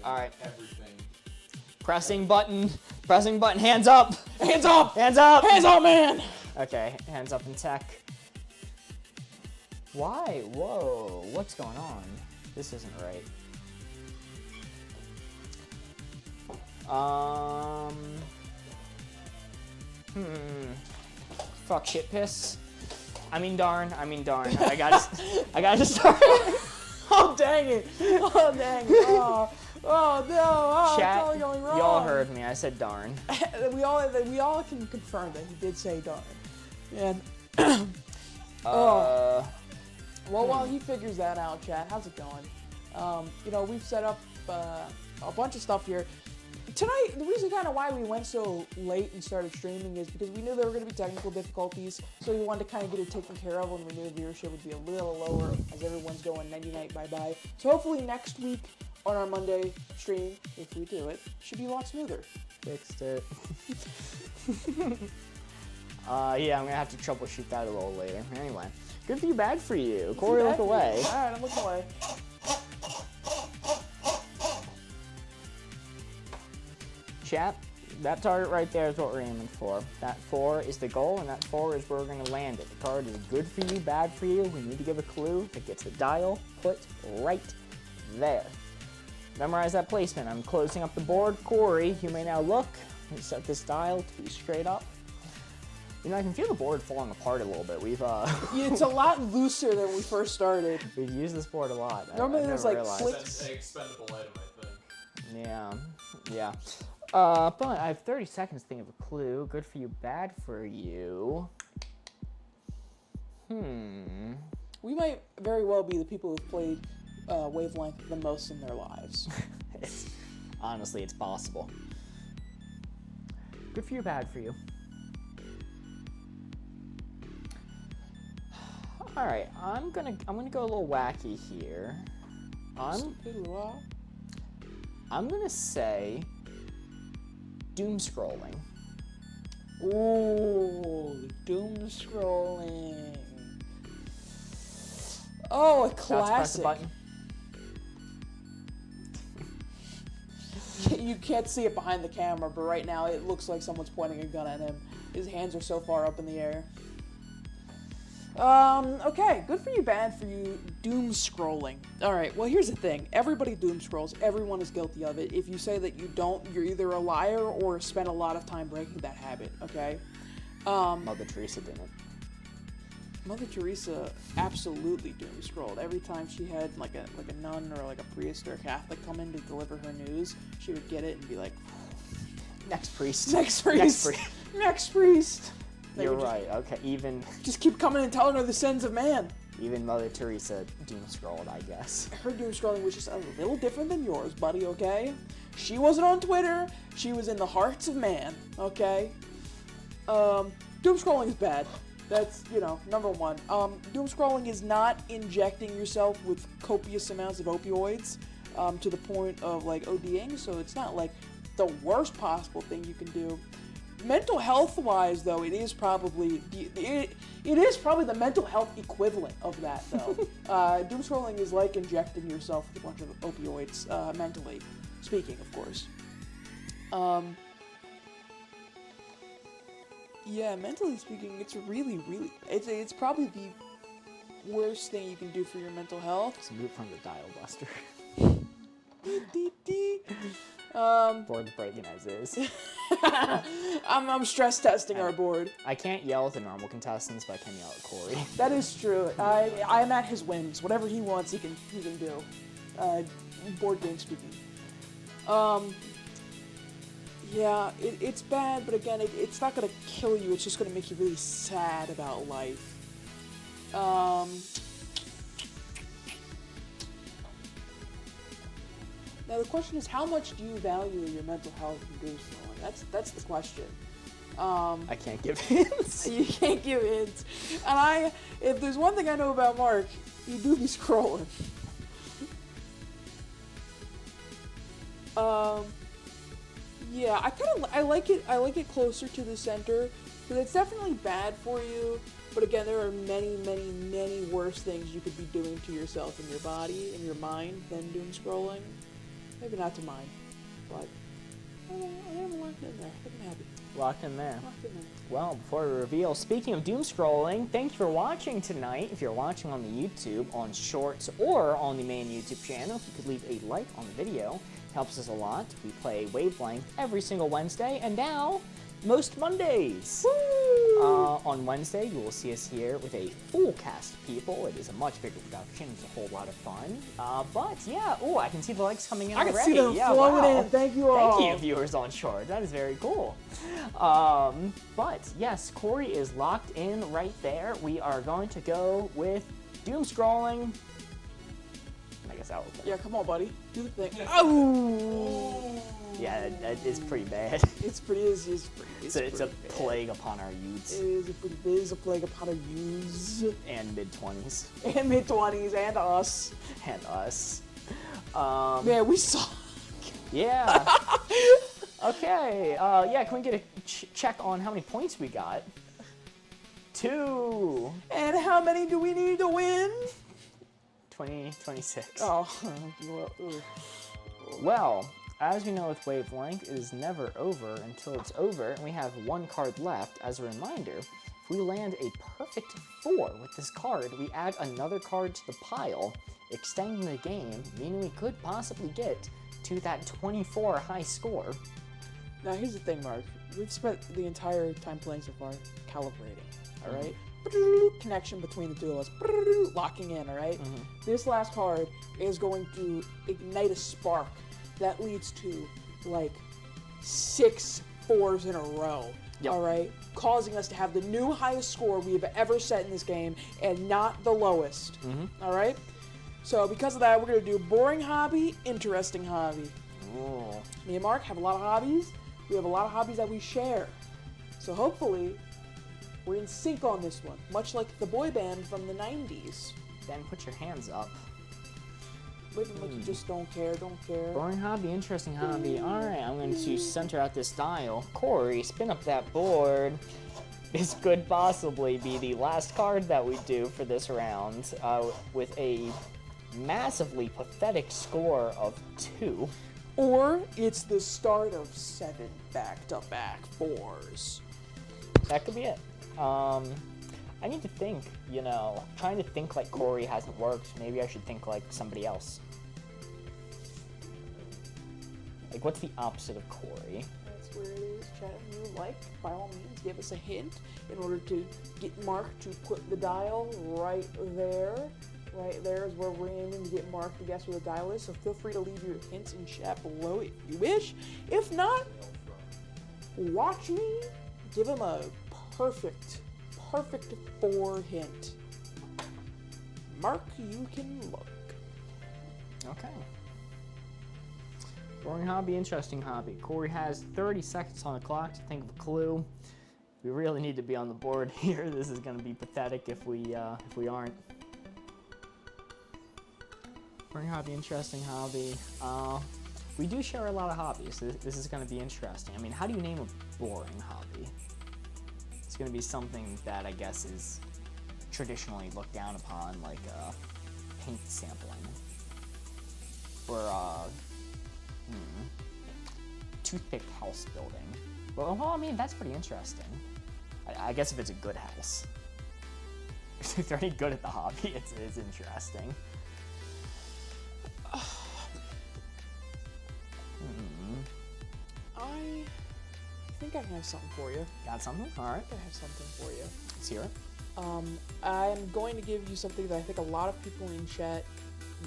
Alright. Everything. Pressing button, hands up! Hands up! Hands up! Hands up, man! Okay, hands up in tech. Why? Whoa, what's going on? This isn't right. Fuck, shit, piss. I mean darn. I gotta start. Oh, dang it. Oh, dang it. Oh no. Oh, Chat, it's all going wrong. y'all heard me. I said darn. we all can confirm that he did say darn. And, well, while he figures that out, chat, how's it going? You know, we've set up a bunch of stuff here. Tonight, the reason kind of why we went so late and started streaming is because we knew there were going to be technical difficulties, so we wanted to kind of get it taken care of when we knew the viewership would be a little lower as everyone's going nighty-night, bye-bye. So hopefully next week on our Monday stream, if we do it, should be a lot smoother. Fixed it. Yeah, I'm going to have to troubleshoot that a little later. Anyway, good for you, bad for you. Corey, look away. All right, I'm looking away. Chat, that target right there is what we're aiming for. That 4 is the goal, and that 4 is where we're going to land it. The card is good for you, bad for you. We need to give a clue that gets the dial put right there. Memorize that placement. I'm closing up the board. Corey, you may now look. Let me set this dial to be straight up. You know, I can feel the board falling apart a little bit. We've Yeah, it's a lot looser than when we first started. we've used this board a lot. Normally I've there's never like realized. flicks. It's an expendable item, I think. Yeah. But I have 30 seconds to think of a clue. Good for you, bad for you. We might very well be the people who've played Wavelength the most in their lives. Honestly, it's possible. Good for you, bad for you. All right, I'm gonna go a little wacky here. I'm gonna say doom scrolling. Ooh, doom scrolling. Oh, a About to press the classic. button. You can't see it behind the camera, but right now it looks like someone's pointing a gun at him. His hands are so far up in the air. Okay, good for you, bad for you, doom scrolling. Alright, well here's the thing. Everybody doom scrolls. Everyone is guilty of it. If you say that you don't, you're either a liar or spend a lot of time breaking that habit, okay? Mother Teresa didn't. Mother Teresa absolutely doom scrolled. Every time she had like a nun or like a priest or a Catholic come in to deliver her news, she would get it and be like, Next priest. next priest, Next priest. next priest. They You're would right. Okay, Just keep coming and telling her the sins of man. even Mother Teresa doom scrolled, I guess. Her doom scrolling was just a little different than yours, buddy, okay? She wasn't on Twitter. She was in the hearts of man, okay? doom scrolling is bad. That's, you know, number one. Doom scrolling is not injecting yourself with copious amounts of opioids to the point of, like, ODing, so it's not, like, the worst possible thing you can do. Mental health-wise, though, it is probably the mental health equivalent of that, though. Doom scrolling is like injecting yourself with a bunch of opioids, mentally speaking, of course. Yeah, mentally speaking, it's really, it's probably the worst thing you can do for your mental health. It's move from the dial buster. Board breaking as is. I'm stress testing our board. I can't yell at the normal contestants, but I can yell at Corey. That is true. I'm at his whims. Whatever he wants, he can do. Board game speaking. Yeah, it's bad, but again, it's not gonna kill you. It's just gonna make you really sad about life. Now the question is, how much do you value your mental health in doom scrolling? That's the question. I can't give hints. You can't give hints. And if there's one thing I know about Mark, you do be scrolling. Yeah, I like it closer to the center, because it's definitely bad for you. But again, there are many, many, many worse things you could be doing to yourself and your body and your mind than doom scrolling. Maybe not to mine, but I am locked in there. I'm happy. Locked in there. Locked in there. Well, before we reveal, speaking of doom scrolling, thank you for watching tonight. If you're watching on the YouTube, on Shorts, or on the main YouTube channel, if you could leave a like on the video, it helps us a lot. We play Wavelength every single Wednesday, and now, most Mondays. Woo! On Wednesday, you will see us here with a full cast of people. It is a much bigger production. It's a whole lot of fun. But yeah, oh, I can see the likes coming in I already. can see them yeah, flowing wow. in. Thank you all. Thank you, viewers on Short. That is very cool. But yes, Corey is locked in right there. We are going to go with doom scrolling. I guess that was better. Yeah, come on, buddy. Do the thing. Oh! Yeah, that is pretty bad. It's pretty. It's a plague upon our youths. It is a plague upon our youths. And mid-20s. And mid-20s, and us. And us. Man, we suck. Yeah. Okay. Yeah, can we get a check on how many points we got? 2. And how many do we need to win? 26. Oh, Well, as we know with Wavelength, it is never over until it's over, and we have 1 card left. As a reminder, if we land a perfect 4 with this card, we add another card to the pile, extending the game, meaning we could possibly get to that 24 high score. Now, here's the thing, Mark. We've spent the entire time playing so far calibrating, all right? Connection between the two of us, locking in, all right? This last card is going to ignite a spark that leads to, like, 6 4s in a row, all right? Causing us to have the new highest score we have ever set in this game and not the lowest, all right? So because of that, we're going to do boring hobby, interesting hobby. Oh. Me and Mark have a lot of hobbies. We have a lot of hobbies that we share. So hopefully, we're in sync on this one, much like the boy band from the 90s. Then put your hands up. Living like you just don't care. Boring hobby, interesting hobby. Alright, I'm going to center out this dial. Corey, spin up that board. This could possibly be the last card that we do for this round, with a massively pathetic score of 2. Or it's the start of 7 back-to-back 4s. That could be it. I need to think, you know, trying to think like Corey hasn't worked. Maybe I should think like somebody else. Like, what's the opposite of Corey? That's where it is. Chat, if you would like, by all means, give us a hint in order to get Mark to put the dial right there. Right there is where we're aiming to get Mark to guess where the dial is, so feel free to leave your hints in chat below if you wish. If not, watch me give him a perfect 4 hint. Mark, you can look. Okay. Boring hobby, interesting hobby. Corey has 30 seconds on the clock to think of a clue. We really need to be on the board here. This is going to be pathetic if we aren't. Boring hobby, interesting hobby. We do share a lot of hobbies. This is going to be interesting. I mean, how do you name a boring hobby? It's going to be something that I guess is traditionally looked down upon, like paint sampling, or toothpick house building. Well, I mean, that's pretty interesting. I guess if it's a good house. If they're any good at the hobby, it's interesting. I think I have something for you. Got something? All right. I have something for you. Let's hear it. I'm going to give you something that I think a lot of people in chat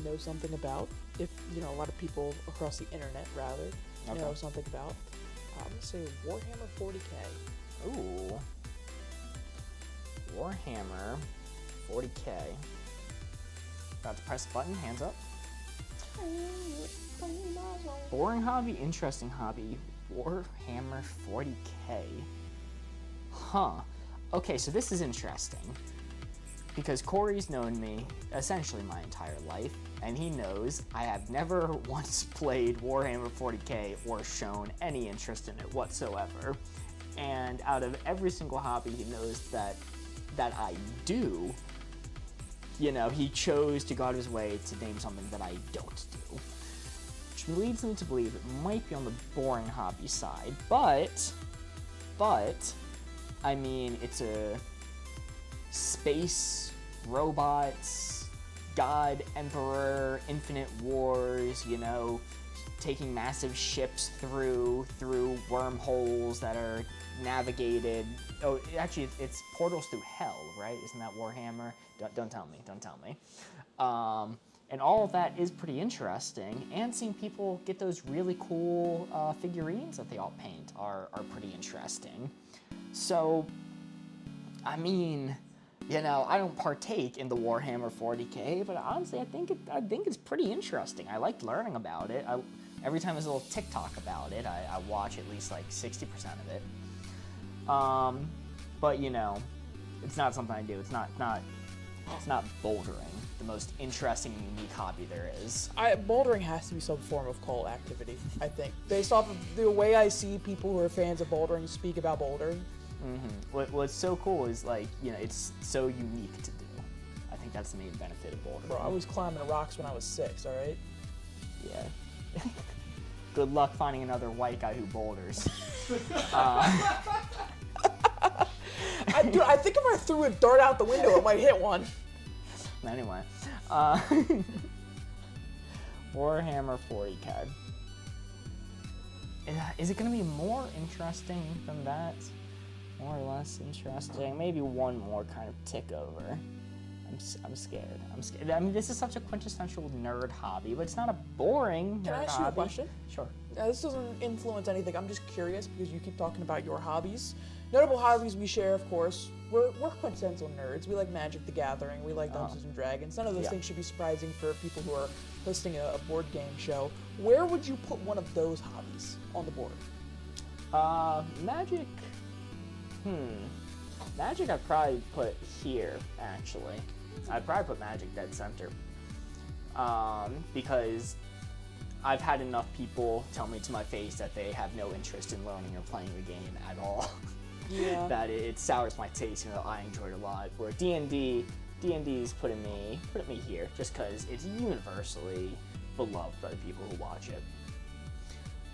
know something about. If, you know, a lot of people across the internet, rather, know something about. I'm going to say Warhammer 40k. Ooh. Warhammer 40k. About to press the button, hands up. Boring hobby, interesting hobby. Warhammer 40k. Huh. Okay, so this is interesting. Because Corey's known me essentially my entire life, and he knows I have never once played Warhammer 40k or shown any interest in it whatsoever. And out of every single hobby he knows that I do, you know, he chose to go out of his way to name something that I don't do. Which leads me to believe it might be on the boring hobby side, but, I mean, it's a space, robots, God, Emperor, Infinite Wars, you know, taking massive ships through wormholes that are navigated. Oh, actually, it's portals through hell, right? Isn't that Warhammer? Don't tell me. And all of that is pretty interesting, and seeing people get those really cool figurines that they all paint are pretty interesting. So, I mean, you know, I don't partake in the Warhammer 40k, but honestly, I think it's pretty interesting. I like learning about it. Every time there's a little TikTok about it, I watch at least like 60% of it. But you know, it's not something I do. It's not bouldering, the most interesting and unique hobby there is. Bouldering has to be some form of cult activity, I think. Based off of the way I see people who are fans of bouldering speak about bouldering. Mm-hmm. What's so cool is, like, you know, it's so unique to do. I think that's the main benefit of bouldering. Bro, I was climbing rocks when I was 6, alright? Yeah. Good luck finding another white guy who boulders. Dude, I think if I threw a dart out the window, it might hit one. Anyway. Warhammer 40k. Is it going to be more interesting than that? More or less interesting? Maybe one more kind of tick over. I'm scared. I mean, this is such a quintessential nerd hobby, but it's not a boring nerd hobby. Can I ask you a question? Sure. This doesn't influence anything. I'm just curious because you keep talking about your hobbies. Notable hobbies we share, of course. We're quintessential nerds. We like Magic the Gathering. We like Dungeons and Dragons. None of those things should be surprising for people who are hosting a board game show. Where would you put one of those hobbies on the board? Magic. Magic I'd probably put here, actually. I'd probably put Magic dead center. Because I've had enough people tell me to my face that they have no interest in learning or playing the game at all. Yeah. That it sours my taste, even though I enjoy it a lot. Where D&D's putting me here, just because it's universally beloved by the people who watch it.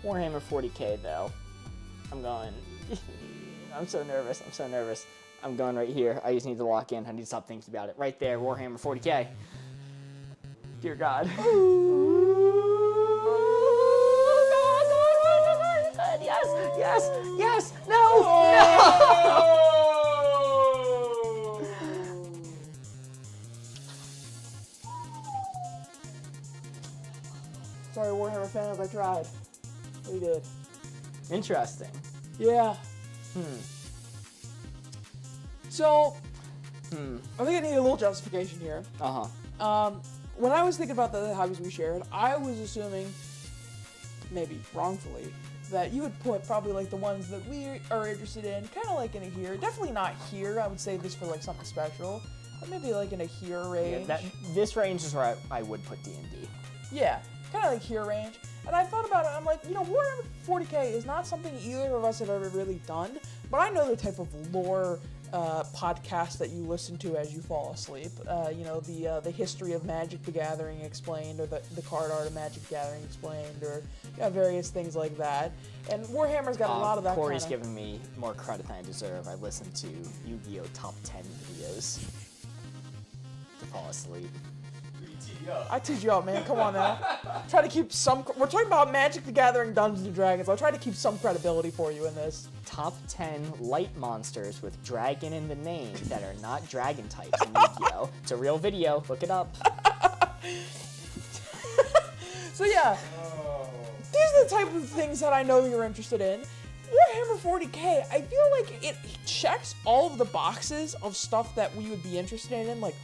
Warhammer 40k though, I'm going. I'm so nervous. I'm going right here. I just need to lock in. I need to stop thinking about it. Right there, Warhammer 40k. Dear God. Yes, no! Sorry, Warhammer fans, I tried. We did. Interesting. Yeah. So, I think I need a little justification here. When I was thinking about the hobbies we shared, I was assuming, maybe wrongfully, that you would put probably like the ones that we are interested in, kind of like in a here. Definitely not here. I would say this for like something special, but maybe like in a here range. Yeah, this range is where I would put D&D. Yeah, kind of like here range. And I thought about it, I'm like, you know, Warhammer 40K is not something either of us have ever really done, but I know the type of lore podcast that you listen to as you fall asleep. You know, the history of Magic the Gathering explained, or the card art of Magic the Gathering explained, or various things like that. And Warhammer's got a lot of that Corey's giving me more credit than I deserve. I listen to Yu-Gi-Oh! Top 10 videos to fall asleep. I teed you up, man. Come on now. Try to keep some. We're talking about Magic the Gathering, Dungeons and Dragons. I'll try to keep some credibility for you in this. Top 10 light monsters with dragon in the name that are not dragon types in Yu-Gi-Oh! It's a real video. Look it up. So yeah, these are the type of things that I know you're interested in. Warhammer 40K, I feel like it checks all of the boxes of stuff that we would be interested in, like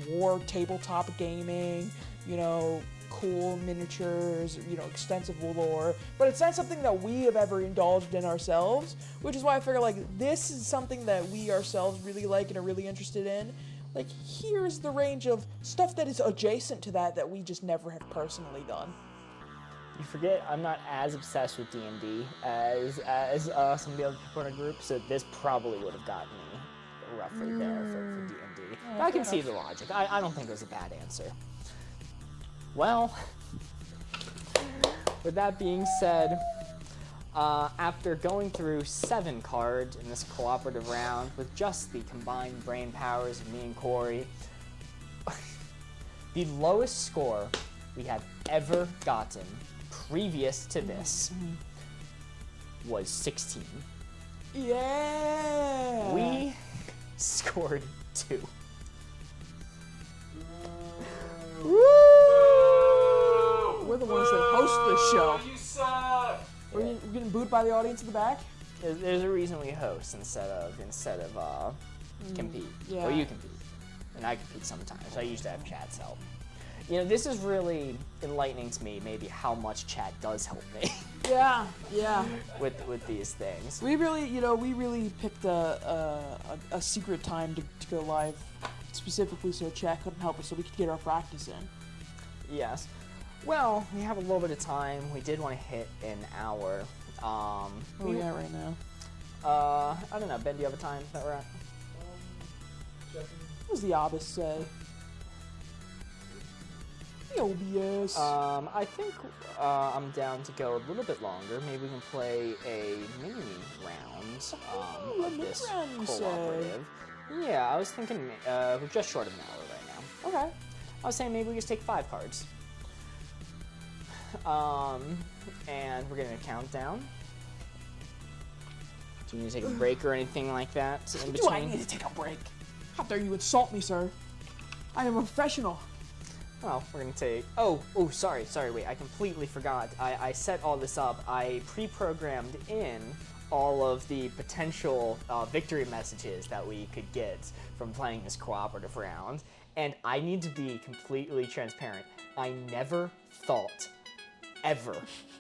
war tabletop gaming, you know, cool miniatures, you know, extensive lore, but it's not something that we have ever indulged in ourselves, which is why I figure like this is something that we ourselves really like and are really interested in. Like, here's the range of stuff that is adjacent to that we just never have personally done. You forget I'm not as obsessed with D&D as some of the other people in our group, so this probably would have gotten me roughly there for D&D. I can see the logic. I don't think it was a bad answer. Well, with that being said, after going through 7 cards in this cooperative round with just the combined brain powers of me and Corey, the lowest score we have ever gotten previous to this was 16. Yeah! We scored 2. Woo! We're the ones that host this show. You suck! We're getting booed by the audience in the back? There's a reason we host instead of compete. Yeah. Well, you compete, and I compete sometimes. I usually have chat's help. You know, this is really enlightening to me, maybe how much chat does help me. Yeah. with these things. We really picked a secret time to go live, specifically so chat couldn't help us, so we could get our practice in. Yes. Well, we have a little bit of time. We did want to hit an hour. Where are we at right now? I don't know. Ben, do you have a time that we're at? What does the Abyss say? The OBS. I think I'm down to go a little bit longer. Maybe we can play a mini round of this cooperative. Yeah, I was thinking we're just short of an hour right now. Okay. I was saying maybe we just take 5 cards. And we're getting a countdown. Do you need to take a break or anything like that in between? Do I need to take a break? How dare you insult me, sir? I am a professional. Well, we're gonna take. Oh, sorry. Wait, I completely forgot. I set all this up. I pre-programmed in all of the potential victory messages that we could get from playing this cooperative round, and I need to be completely transparent. I never thought, ever,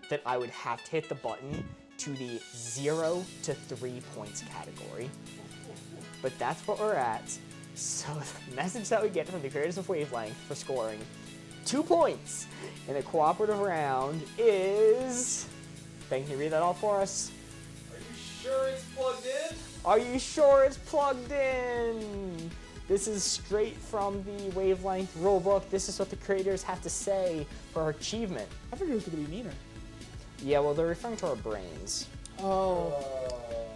that I would have to hit the button to the 0 to 3 points category, but that's what we're at. So the message that we get from the creators of Wavelength for scoring 2 points in a cooperative round is... Ben, can you read that all for us? Are you sure it's plugged in? Are you sure it's plugged in? This is straight from the Wavelength rulebook. This is what the creators have to say for our achievement. I figured it was going to be meaner. Yeah, well, they're referring to our brains. Oh.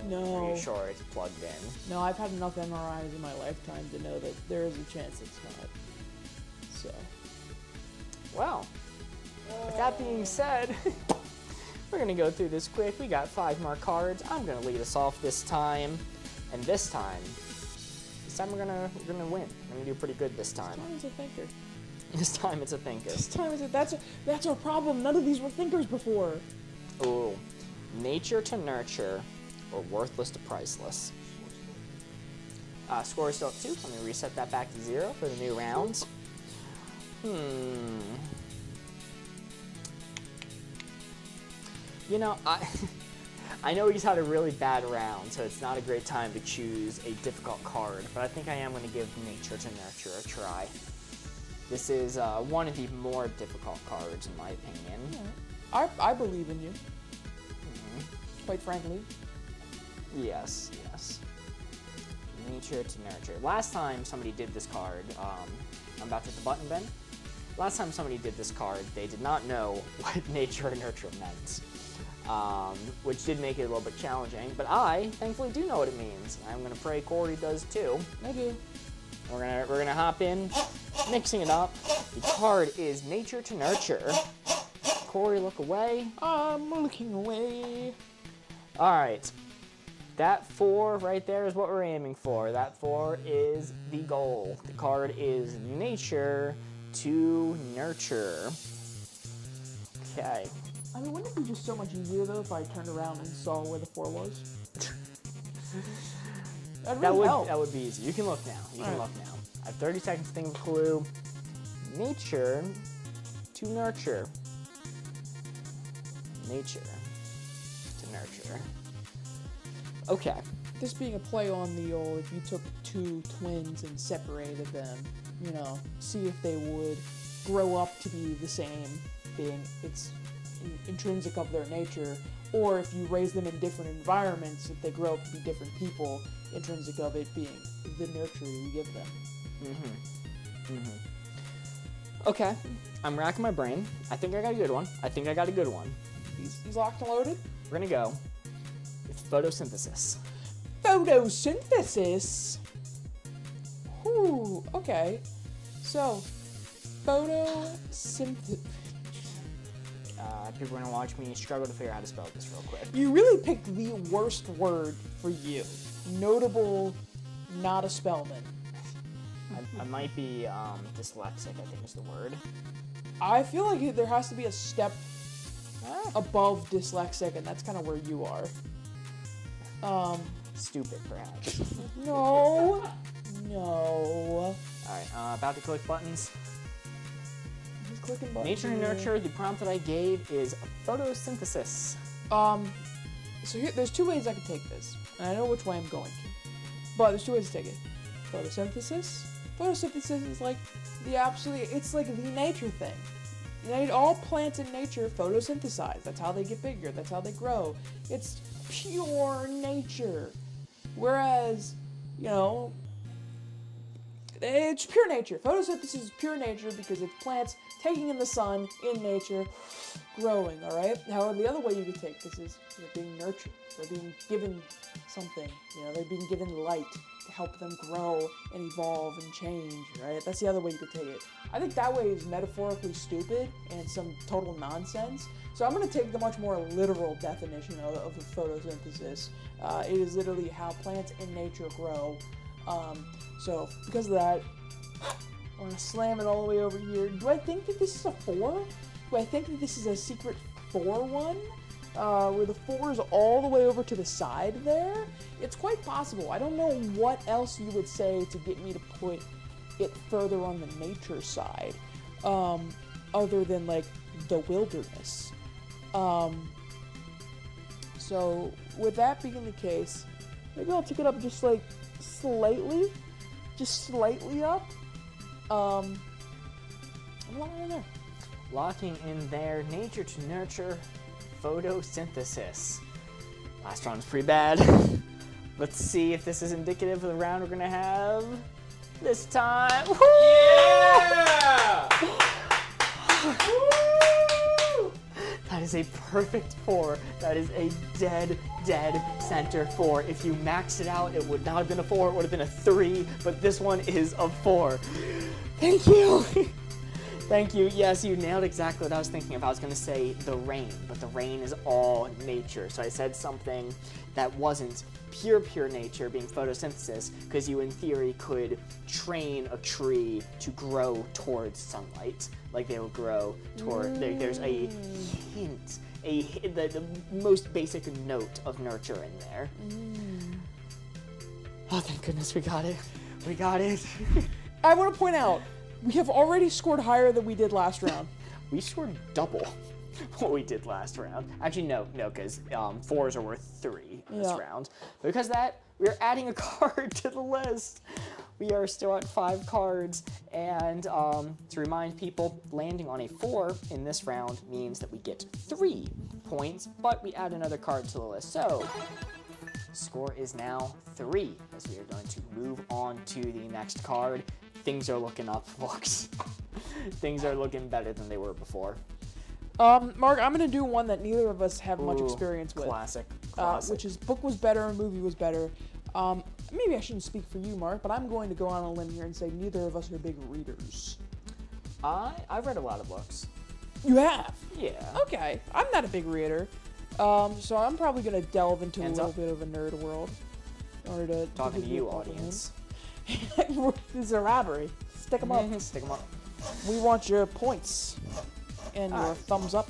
No. Are you sure it's plugged in? No, I've had enough MRIs in my lifetime to know that there is a chance it's not. So. Well, with that being said, we're going to go through this quick. We got 5 more cards. I'm going to lead us off this time. And this time we're gonna win. We're gonna do pretty good this time. This time it's a thinker. This time it's a thinker. This time it's a, that's our problem. None of these were thinkers before. Ooh. Nature to nurture, or worthless to priceless. Score is still at 2. Let me reset that back to 0 for the new rounds. You know, I know he's had a really bad round, so it's not a great time to choose a difficult card, but I think I am going to give Nature to Nurture a try. This is one of the more difficult cards, in my opinion. Yeah. I believe in you. Quite frankly. Yes, yes. Nature to Nurture. Last time somebody did this card, I'm about to hit the button, Ben. Last time somebody did this card, they did not know what Nature and Nurture meant, which did make it a little bit challenging, but I, thankfully, do know what it means. I'm going to pray Corey does too. I do. We're gonna hop in, mixing it up. The card is Nature to Nurture. Corey, look away. I'm looking away. All right. That 4 right there is what we're aiming for. That 4 is the goal. The card is Nature to Nurture. Okay. I mean, wouldn't it be just so much easier, though, if I turned around and saw where the 4 was? That'd really help. That would be easy. You can look now. You can look now. I have 30 seconds to think of a clue. Nature to Nurture. Nature to Nurture. Okay. This being a play on the old, if you took 2 twins and separated them, you know, see if they would grow up to be the same, being it's intrinsic of their nature, or if you raise them in different environments, if they grow up to be different people, intrinsic of it being the nurture you give them. Okay. I'm racking my brain. I think I got a good one. He's locked and loaded. We're gonna go with photosynthesis. Photosynthesis? Ooh, okay. So, photosynthesis. People are gonna watch me struggle to figure out how to spell this real quick. You really picked the worst word for you. Notable, not a spellman. I might be dyslexic, I think is the word. I feel like there has to be a step above dyslexic, and that's kind of where you are. Stupid, perhaps. No. Alright, about to click buttons. Just clicking buttons. Nature and Nurture, the prompt that I gave is photosynthesis. So here, there's 2 ways I could take this, and I know which way I'm going to. But there's 2 ways to take it. Photosynthesis. Photosynthesis is like it's like the nature thing. All plants in nature photosynthesize. That's how they get bigger. That's how they grow. It's pure nature. Whereas, you know, it's pure nature. Photosynthesis is pure nature because it's plants taking in the sun in nature, growing, all right? However, the other way you could take this is they're being nurtured. They're being given something. You know, they're being given light to help them grow and evolve and change, right? That's the other way you could take it. I think that way is metaphorically stupid and some total nonsense. So I'm going to take the much more literal definition of photosynthesis. It is literally how plants in nature grow. So because of that, I'm going to slam it all the way over here. Do I think that this is a 4? Do I think that this is a secret 4 one? Where the 4 is all the way over to the side there? It's quite possible. I don't know what else you would say to get me to put it further on the nature side, other than, like, the wilderness. So, with that being the case, maybe I'll take it up just, like, slightly up. I'm locking in there. Locking in there, Nature to Nurture, photosynthesis. Last round was pretty bad. Let's see if this is indicative of the round we're gonna have this time. Woo! Yeah! That is a perfect 4. That is a dead center 4. If you maxed it out, it would not have been a 4, it would have been a 3, but this one is a 4. Thank you. Thank you. Yes, you nailed exactly what I was thinking of. I was going to say the rain, but the rain is all nature. So I said something that wasn't pure nature, being photosynthesis, because you, in theory, could train a tree to grow towards sunlight, like they will grow toward. There's a hint, the most basic note of nurture in there. Oh, thank goodness we got it. We got it. I want to point out, we have already scored higher than we did last round. We scored double. what we did last round. Actually, no, because 4s are worth 3 in this Yeah. round. Because of that, we're adding a card to the list. We are still at 5 cards, and to remind people, landing on a 4 in this round means that we get 3 points, but we add another card to the list. So, score is now 3, as we are going to move on to the next card. Things are looking up, folks. Things are looking better than they were before. Mark, I'm gonna do one that neither of us have much Ooh, experience with. Classic. Which is book was better, movie was better. Maybe I shouldn't speak for you, Mark, but I'm going to go on a limb here and say neither of us are big readers. I've read a lot of books. You have? Yeah. Okay, I'm not a big reader, so I'm probably going to delve into Hands a little up. bit of a nerd world. In order to Talking to give you, a compliment. audience. This is a robbery. Stick them up. Stick 'em up. We want your points and your Alright. thumbs up.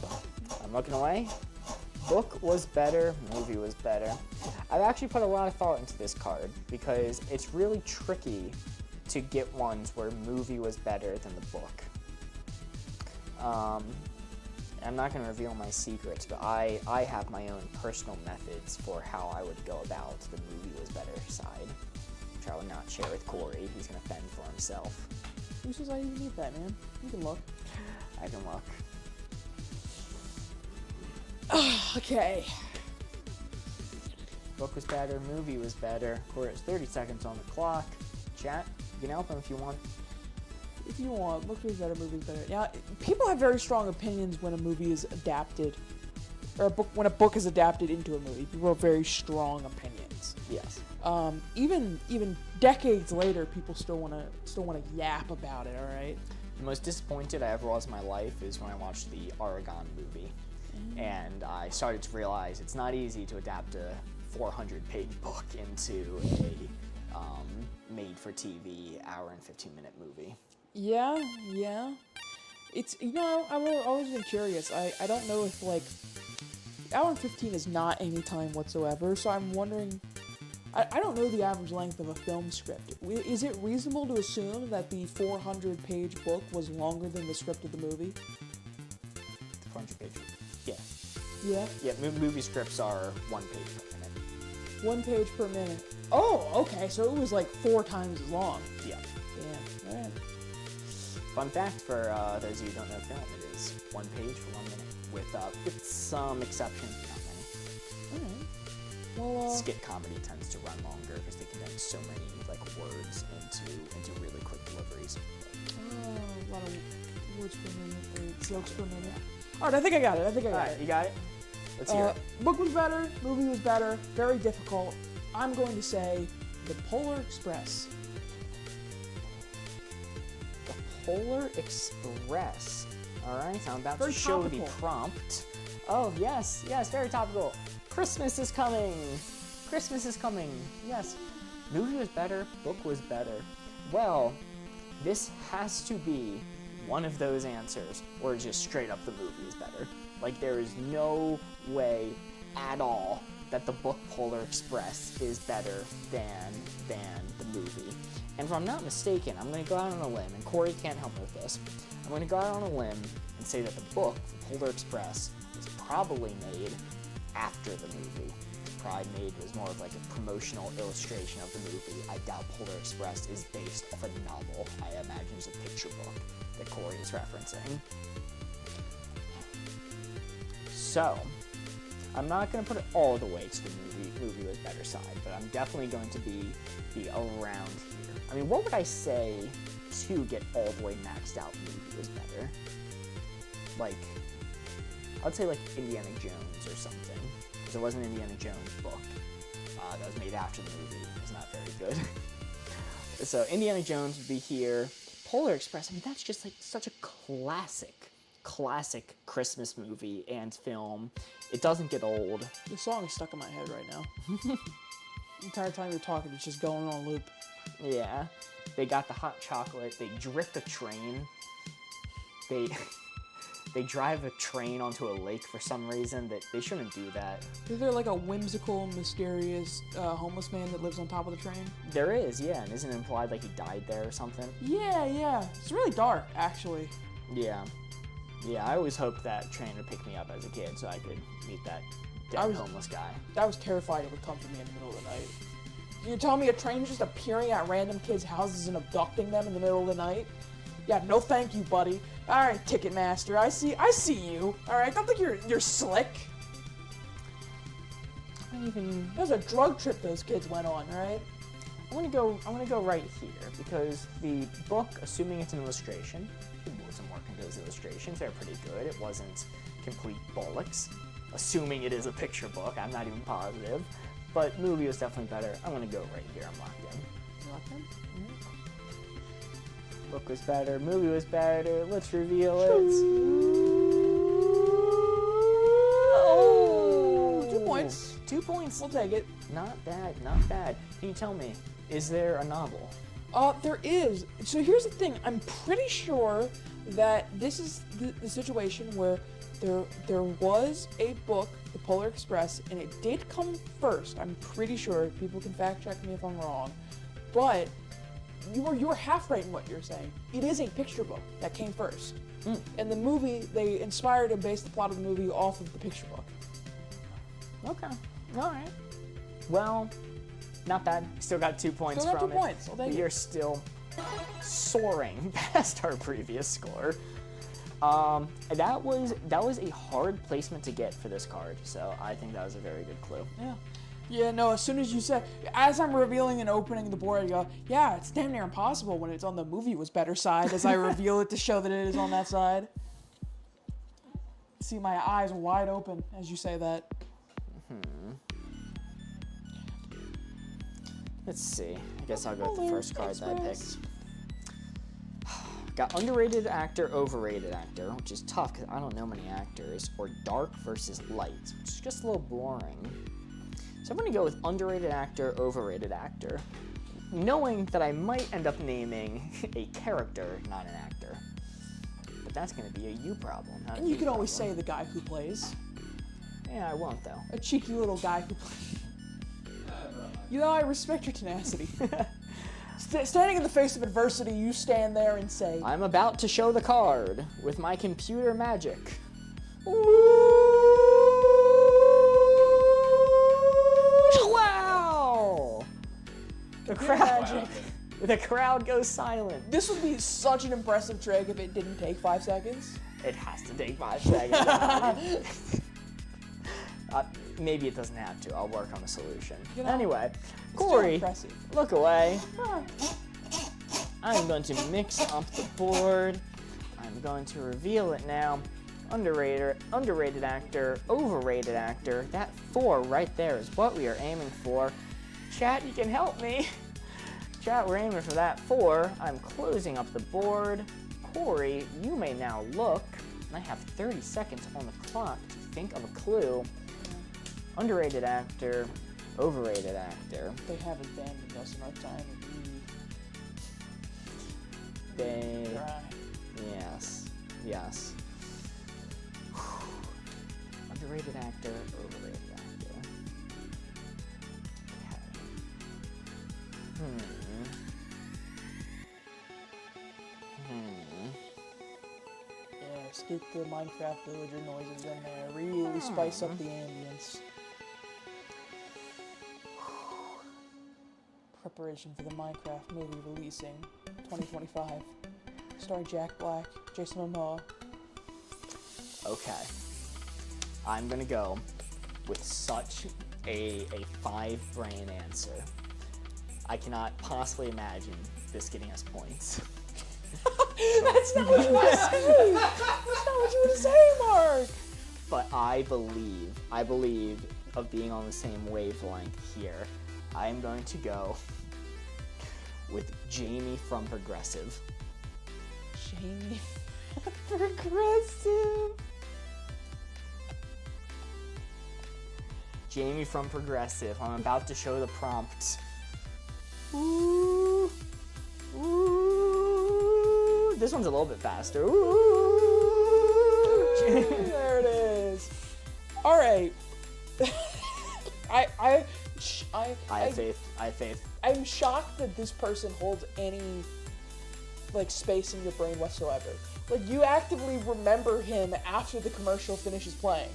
I'm looking away. Book was better, movie was better. I've actually put a lot of thought into this card because it's really tricky to get ones where movie was better than the book. I'm not going to reveal my secrets, but I have my own personal methods for how I would go about the movie was better side, which I will not share with Corey. He's going to fend for himself. Who says I even need that, man? You can look. I can look. Okay. Book was better, movie was better. Corey has 30 seconds on the clock. Chat, you can help him if you want. If you want, book is better, movie is better. Yeah, people have very strong opinions when a movie is adapted, or when a book is adapted into a movie. People have very strong opinions. Yes. Even decades later, people still wanna yap about it. All right. The most disappointed I ever was in my life is when I watched the Aragon movie. And I started to realize it's not easy to adapt a 400-page book into a made-for-TV hour and 15-minute movie. Yeah. It's, I've always been curious. I don't know if, like, hour and 15 is not any time whatsoever, so I'm wondering, I don't know the average length of a film script. Is it reasonable to assume that the 400-page book was longer than the script of the movie? 400-page. Yeah. Yeah? Yeah, movie scripts are 1 page per minute. 1 page per minute. Oh, okay, so it was like 4 times as long. Yeah. Damn, alright. Fun fact for those of you who don't know film, it is 1 page for 1 minute, with some exceptions, not many. Alright. Well, Skit comedy tends to run longer because they condense so many words into really quick deliveries. a lot of words per minute, or jokes per minute. Alright, I think I got it. Alright, you got it? Let's hear it. Book was better, movie was better, very difficult. I'm going to say The Polar Express. The Polar Express. Alright, I'm about Very to show topical. the prompt. Oh, yes, very topical. Christmas is coming. Christmas is coming. Yes. Movie was better, book was better. Well, this has to be one of those answers, or just straight up the movie is better. Like, there is no way at all that the book Polar Express is better than the movie. And if I'm not mistaken, I'm going to go out on a limb, and Corey can't help me with this. I'm going to go out on a limb and say that the book, Polar Express, was probably made after the movie. Probably made was more of like a promotional illustration of the movie. I doubt Polar Express is based off a novel. I imagine it's a picture book that Corey is referencing. So, I'm not going to put it all the way to the movie was better side, but I'm definitely going to be around here. I mean, what would I say to get all the way maxed out movie was better? Like, I'd say like Indiana Jones or something, because it was an Indiana Jones book that was made after the movie. It was not very good. So Indiana Jones would be here. Polar Express, I mean, that's just like such a classic Christmas movie and film. It doesn't get old. The song is stuck in my head right now. The entire time you're talking, it's just going on loop. Yeah. They got the hot chocolate. They drift a train. They drive a train onto a lake for some reason that they shouldn't do that. Is there like a whimsical, mysterious homeless man that lives on top of the train? There is, yeah, and isn't it implied like he died there or something? Yeah. It's really dark, actually. Yeah. Yeah, I always hoped that train would pick me up as a kid so I could meet that dead homeless guy. I was terrified it would come for me in the middle of the night. You're telling me a train's just appearing at random kids' houses and abducting them in the middle of the night? Yeah, no thank you, buddy. Alright, Ticketmaster, I see you. Alright, don't think you're slick. That was a drug trip those kids went on, right? I want to go right here because the book, assuming it's an illustration, it wasn't working those illustrations. They're pretty good. It wasn't complete bollocks. Assuming it is a picture book, I'm not even positive. But movie was definitely better. I'm gonna go right here. I'm locked in. You like them? Book was better. Movie was better. Let's reveal it. Oh, 2 points. 2 points. We'll take it. Not bad. Not bad. Can you tell me? Is there a novel? There is. So here's the thing. I'm pretty sure that this is the situation where there was a book, The Polar Express, and it did come first. I'm pretty sure. People can fact check me if I'm wrong. But you were half right in what you're saying. It is a picture book that came first. And the movie, they inspired and based the plot of the movie off of the picture book. Okay. All right. Well, not bad. Still got 2 points Still got from 2 it. points. I'll take it. You're still soaring past our previous score. That was a hard placement to get for this card, so I think that was a very good clue. Yeah. Yeah, no, as soon as you said, as I'm revealing and opening the board, I go, yeah, it's damn near impossible when it's on the movie was better side as I reveal it to show that it is on that side. See my eyes wide open as you say that. Let's see. I guess I'll go with the first card that I picked. Got underrated actor, overrated actor, which is tough because I don't know many actors, or dark versus light, which is just a little boring. So I'm going to go with underrated actor, overrated actor, knowing that I might end up naming a character, not an actor. But that's going to be a you problem. Not And a you can always problem. say the guy who plays. Yeah, I won't though. A cheeky little guy who plays. You know, I respect your tenacity. Standing in the face of adversity, you stand there and say, I'm about to show the card with my computer magic. Wow! The crowd goes silent. this would be such an impressive trick if it didn't take 5 seconds. It has to take 5 seconds. Maybe it doesn't have to. I'll work on a solution. You know, Anyway, Still Corey, impressive. look away. I'm going to mix up the board. I'm going to reveal it now. Underrated actor, overrated actor. That 4 right there is what we are aiming for. Chat, you can help me. Chat, we're aiming for that 4. I'm closing up the board. Corey, you may now look. I have 30 seconds on the clock to think of a clue. Underrated actor, overrated actor. They have abandoned us in our time of need. They, Right. yes. Underrated actor, overrated actor. Yeah, stick the Minecraft villager noises in there. Really spice up the ambience. Preparation for the Minecraft movie releasing 2025. Starring Jack Black, Jason Momoa. Okay. I'm gonna go with such a 5-brain answer. I cannot possibly imagine this getting us points. That's not what you were saying! That's not what you were saying, Mark! But I believe of being on the same wavelength here. I am going to go with Jamie from Progressive. Jamie Progressive. Jamie from Progressive. I'm about to show the prompt. Ooh. Ooh. This one's a little bit faster. Ooh. There it is. All right. I have faith. I have faith. I'm shocked that this person holds any like space in your brain whatsoever. Like, you actively remember him after the commercial finishes playing,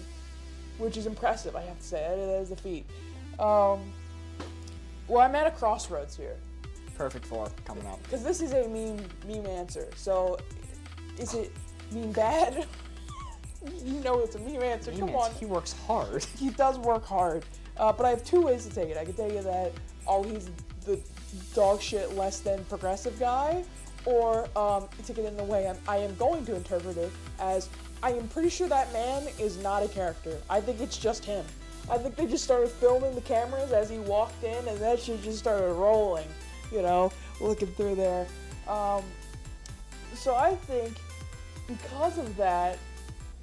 which is impressive, I have to say. That is a feat. Well, I'm at a crossroads here. Perfect for coming up. Because this is a meme answer. So, is it meme bad? You know it's a meme answer. Come on. He works hard. He does work hard. But I have two ways to take it. I can tell you that, he's the dog shit less than progressive guy, or take it in the way I am going to interpret it as, I am pretty sure that man is not a character. I think it's just him. I think they just started filming the cameras as he walked in, and that shit just started rolling, looking through there. So I think because of that,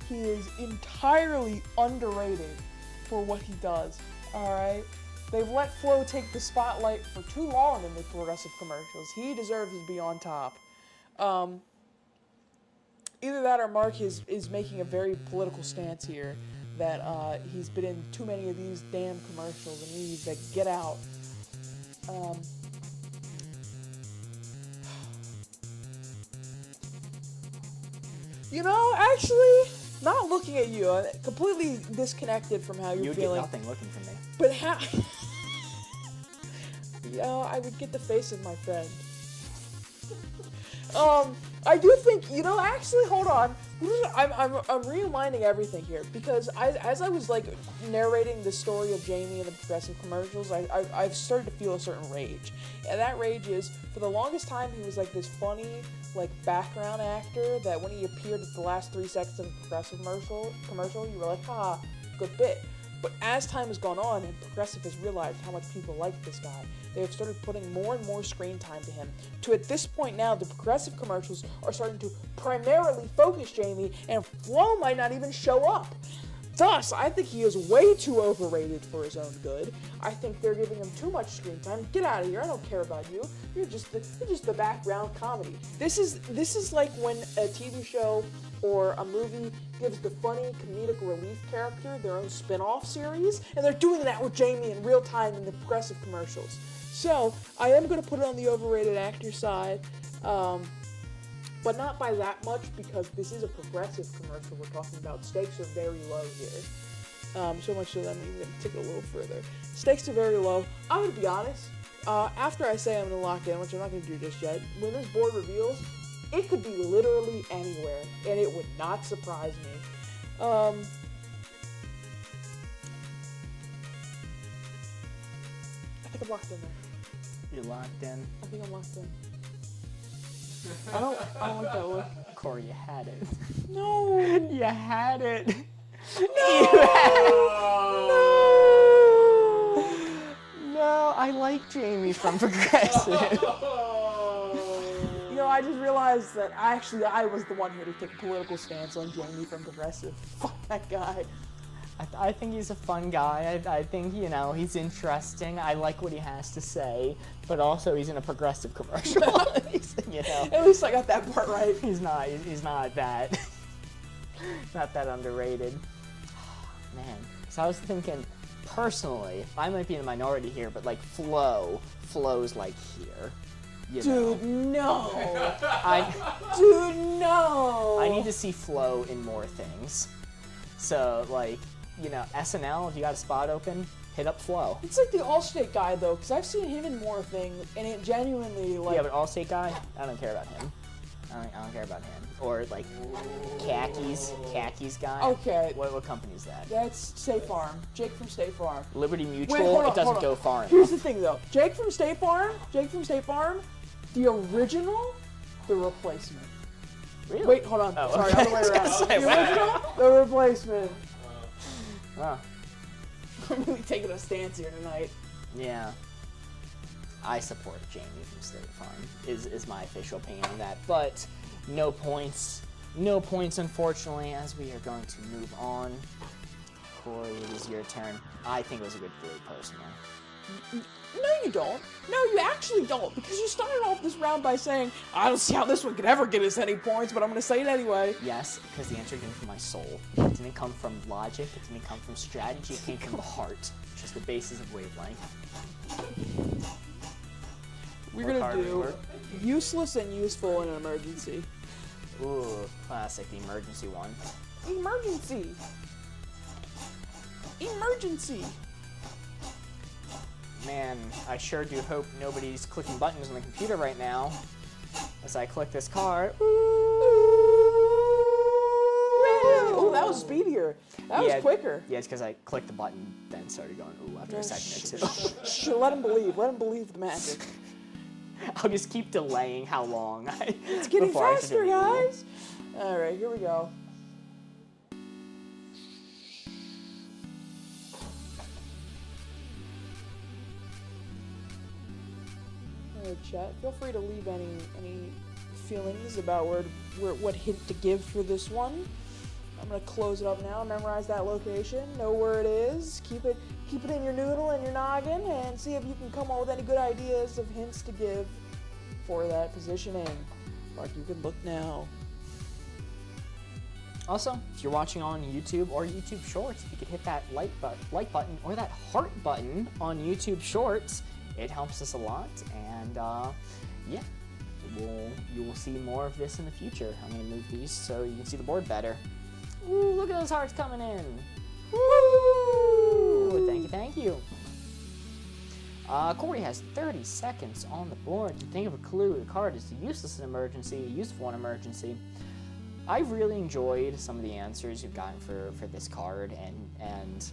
he is entirely underrated for what he does, alright? They've let Flo take the spotlight for too long in the progressive commercials. He deserves to be on top. Either that or Mark is making a very political stance here, that he's been in too many of these damn commercials and he needs to get out. Actually, not looking at you, completely disconnected from how you're feeling. You'd get nothing looking from me. But how? I would get the face of my friend. I do think, actually, hold on. I'm rewinding everything here, because as I was, narrating the story of Jamie in the progressive commercials, I've started to feel a certain rage. And that rage is, for the longest time, he was, this funny, background actor that when he appeared at the last 3 seconds of the progressive commercial, you were like, ha, good bit. But as time has gone on and Progressive has realized how much people like this guy, they have started putting more and more screen time to him. To at this point now, the Progressive commercials are starting to primarily focus Jamie, and Flo might not even show up. Thus, I think he is way too overrated for his own good. I think they're giving him too much screen time. Get out of here! I don't care about you. You're just the background comedy. This is like when a TV show or a movie gives the funny comedic relief character their own spin-off series, and they're doing that with Jamie in real time in the Progressive commercials. So I am going to put it on the overrated actor side. But not by that much, because this is a Progressive commercial we're talking about. Stakes are very low here. So much so that I'm even going to take it a little further. Stakes are very low. I'm going to be honest. After I say I'm going to lock in, which I'm not going to do just yet, when this board reveals, it could be literally anywhere, and it would not surprise me. I think I'm locked in there. You're locked in. I think I'm locked in. I don't like that look. Corey, you had it. No! You had it. No, I like Jamie from Progressive. I just realized that I was the one here to take a political stance on Jamie from Progressive. Fuck that guy. I think he's a fun guy. I think, he's interesting. I like what he has to say, but also he's in a Progressive commercial. At least I got that part right. He's not that, not that underrated. Man, so I was thinking, personally, I might be in the minority here, but Flo's here. Dude, no. Dude, no. I need to see Flo in more things. So, SNL, if you got a spot open, hit up Flo. It's like the Allstate guy, though, because I've seen him in more things, and it genuinely, Yeah, but Allstate guy, I don't care about him. I don't care about him. Or, Khakis guy. Okay. What company is that? That's State Farm. Jake from State Farm. Liberty Mutual, Wait, hold on, it doesn't go far enough. Here's the thing, though. Jake from State Farm, the original, the replacement. Really? Wait, hold on. Oh, Sorry, okay. other way around. The original, the replacement. Wow. I'm really taking a stance here tonight. Yeah. I support Jamie from State Farm, is my official opinion on that. But no points. No points, unfortunately, as we are going to move on. Corey, it is your turn. I think it was a good blue, personally. No, you don't. No, you actually don't, because you started off this round by saying, I don't see how this one could ever get us any points, but I'm going to say it anyway. Yes, because the answer came from my soul. It didn't come from logic, it didn't come from strategy, it came from the heart, which is the basis of Wavelength. We're going to do useless and useful in an emergency. Ooh, classic, the emergency one. Emergency! Emergency! Man, I sure do hope nobody's clicking buttons on the computer right now. As I click this card. Oh, that was speedier. That was quicker. Yeah, it's because I clicked the button, then started going ooh after a second or two. Let him believe. Let him believe the magic. I'll just keep delaying how long It's getting faster, guys. All right, here we go. Chat. Feel free to leave any feelings about what hint to give for this one. I'm gonna close it up now. Memorize that location. Know where it is. Keep it in your noodle and your noggin, and see if you can come up with any good ideas of hints to give for that positioning. Mark, you can look now. Also, if you're watching on YouTube or YouTube Shorts, you could hit that like button or that heart button on YouTube Shorts. It helps us a lot, and yeah, you will see more of this in the future. I'm gonna move these so you can see the board better. Ooh, look at those hearts coming in. Woo! Thank you. Corey has 30 seconds on the board to think of a clue. The card is useless in emergency, useful in emergency. I've really enjoyed some of the answers you've gotten for this card, and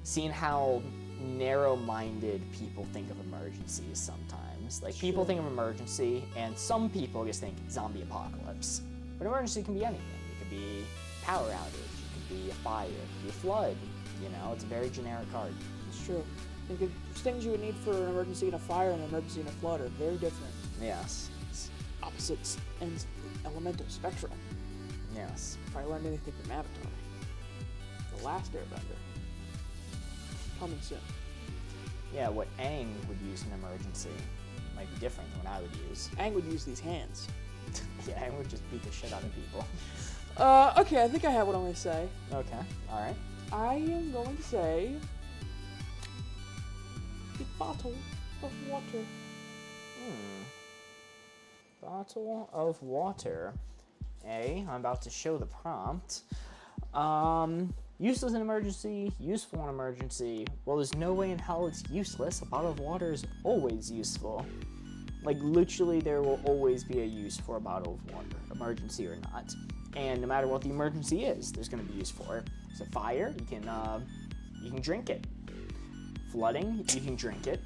seeing how narrow-minded people think of emergencies sometimes. Like, people think of emergency, and some people just think zombie apocalypse. But emergency can be anything. It could be power outage, it could be a fire, it could be a flood. You know, it's a very generic card. It's true. Things you would need for an emergency and a fire and an emergency and a flood are very different. Yes. It's opposites ends of the elemental spectrum. Yes. If I learned anything from Avatar, The Last Airbender. Coming soon. Yeah, what Aang would use in an emergency might be different than what I would use. Aang would use these hands. Yeah, Aang would just beat the shit out of people. Okay, I think I have what I'm going to say. Okay, alright. I am going to say a bottle of water. Bottle of water. I'm about to show the prompt. Useless in emergency, useful in emergency. Well, there's no way in hell it's useless. A bottle of water is always useful. Like, literally, there will always be a use for a bottle of water, emergency or not. And no matter what the emergency is, there's going to be use for it. So fire, you can drink it. Flooding, you can drink it.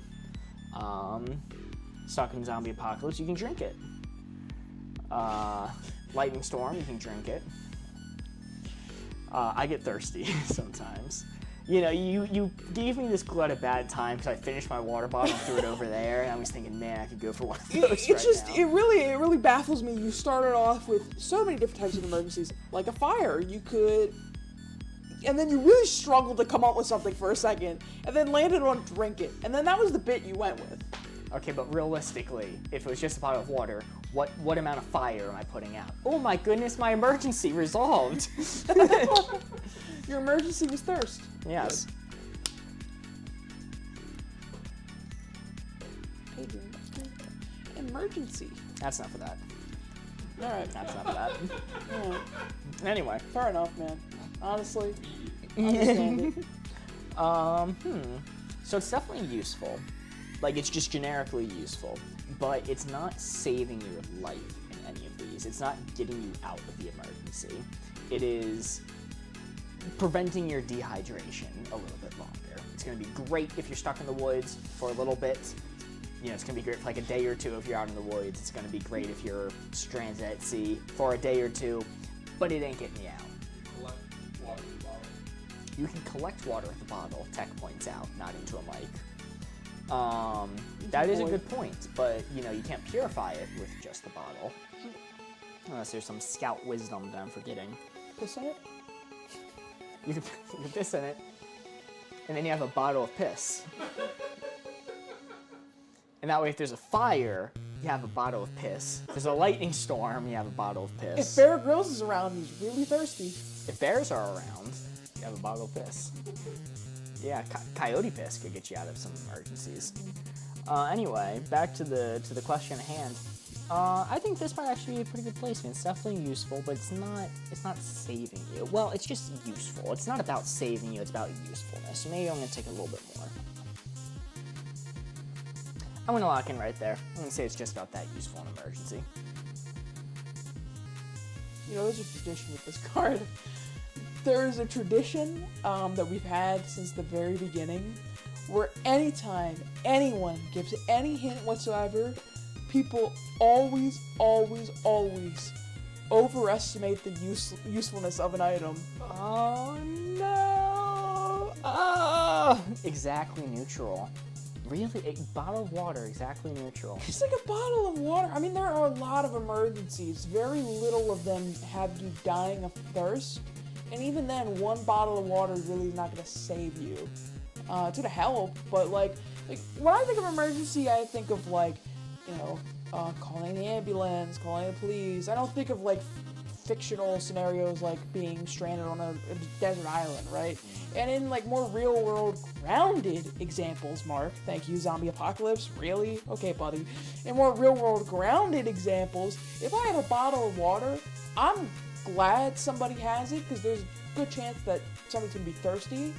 Stuck in zombie apocalypse, you can drink it. Lightning storm, you can drink it. I get thirsty sometimes. You know, you gave me this clue at a bad time because I finished my water bottle and threw it over there, and I was thinking, man, I could go for one of those now. It really baffles me. You started off with so many different types of emergencies, like a fire. You could, and then you really struggled to come up with something for a second, and then landed on drink it, and then that was the bit you went with. Okay, but realistically, if it was just a bottle of water, what amount of fire am I putting out? Oh my goodness, my emergency resolved. Your emergency was thirst. Yes. Hey, dude, emergency. That's enough of that. All right. That's enough of that. All right. Anyway. Fair enough, man. Honestly, understand it. So it's definitely useful. Like, it's just generically useful, but it's not saving your life in any of these. It's not getting you out of the emergency. It is preventing your dehydration a little bit longer. It's going to be great if you're stuck in the woods for a little bit. You know, it's going to be great for like a day or two if you're out in the woods. It's going to be great if you're stranded at sea for a day or two, but it ain't getting you out. Collect water in the bottle. You can collect water with the bottle, Tech points out, not into a mic. That is a good point, but you know, you can't purify it with just the bottle. Unless there's some scout wisdom that I'm forgetting. Piss in it? You can piss in it, and then you have a bottle of piss. And that way, if there's a fire, you have a bottle of piss. If there's a lightning storm, you have a bottle of piss. If Bear Grylls is around, he's really thirsty. If bears are around, you have a bottle of piss. Yeah, coyote piss could get you out of some emergencies. Anyway, back to the question at hand. I think this might actually be a pretty good placement. It's definitely useful, but it's not saving you. Well, it's just useful. It's not about saving you, it's about usefulness. So maybe I'm gonna take a little bit more. I'm gonna lock in right there. I'm gonna say it's just about that useful in emergency. You know, there's a tradition with this card. There's a tradition that we've had since the very beginning, where anytime anyone gives any hint whatsoever, people always overestimate the usefulness of an item. Oh no! Exactly neutral. Really? A bottle of water, exactly neutral. It's like a bottle of water. I mean, there are a lot of emergencies. Very little of them have you dying of thirst. And even then, one bottle of water is really not going to save you. It's going to help, but like when I think of emergency, I think of like, you know, calling the ambulance, calling the police. I don't think of like fictional scenarios like being stranded on a desert island, right? And in like more real world grounded examples, Mark, thank you, zombie apocalypse, really? Okay, buddy. In more real world grounded examples, if I have a bottle of water, I'm glad somebody has it because there's a good chance that somebody's gonna be thirsty.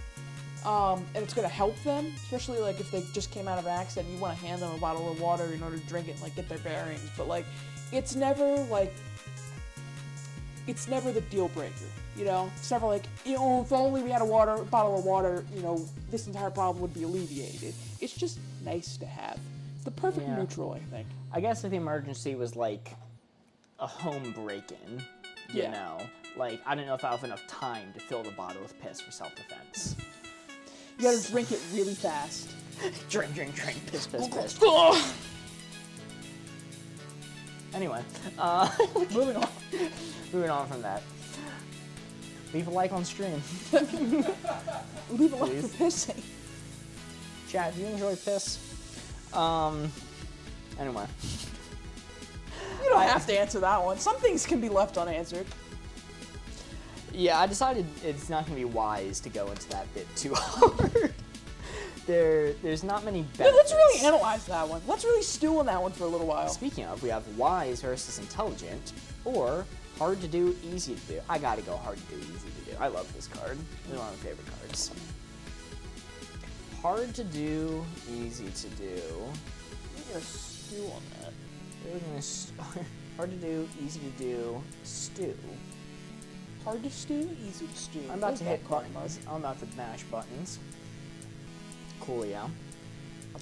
And it's gonna help them, especially like if they just came out of an accident, you want to hand them a bottle of water in order to drink it and like get their bearings. But like, it's never the deal breaker, you know? It's never like, you know, if only we had a bottle of water, you know, this entire problem would be alleviated. It's just nice to have. The perfect neutral, I think. I guess if the emergency was like a home break-in, you know, like I don't know if I have enough time to fill the bottle with piss for self-defense. You gotta drink it really fast. Drink, piss. Anyway, Moving on. moving on from that. Leave a like on stream. Leave a like Please. for pissing. Chat, do you enjoy piss? Anyway. You don't have to answer that one. Some things can be left unanswered. Yeah, I decided it's not going to be wise to go into that bit too hard. There's not many benefits. Yeah, let's really analyze that one. Let's really stew on that one for a little while. Speaking of, we have wise versus intelligent, or hard to do, easy to do. I gotta go hard to do, easy to do. I love this card. It's one of my favorite cards. Hard to do, easy to do. We're gonna stew on that. We're gonna hard to do, easy to do, stew. Hard to stew, easy to stew. I'm about to hit buttons. I'm about to mash buttons. Coolio.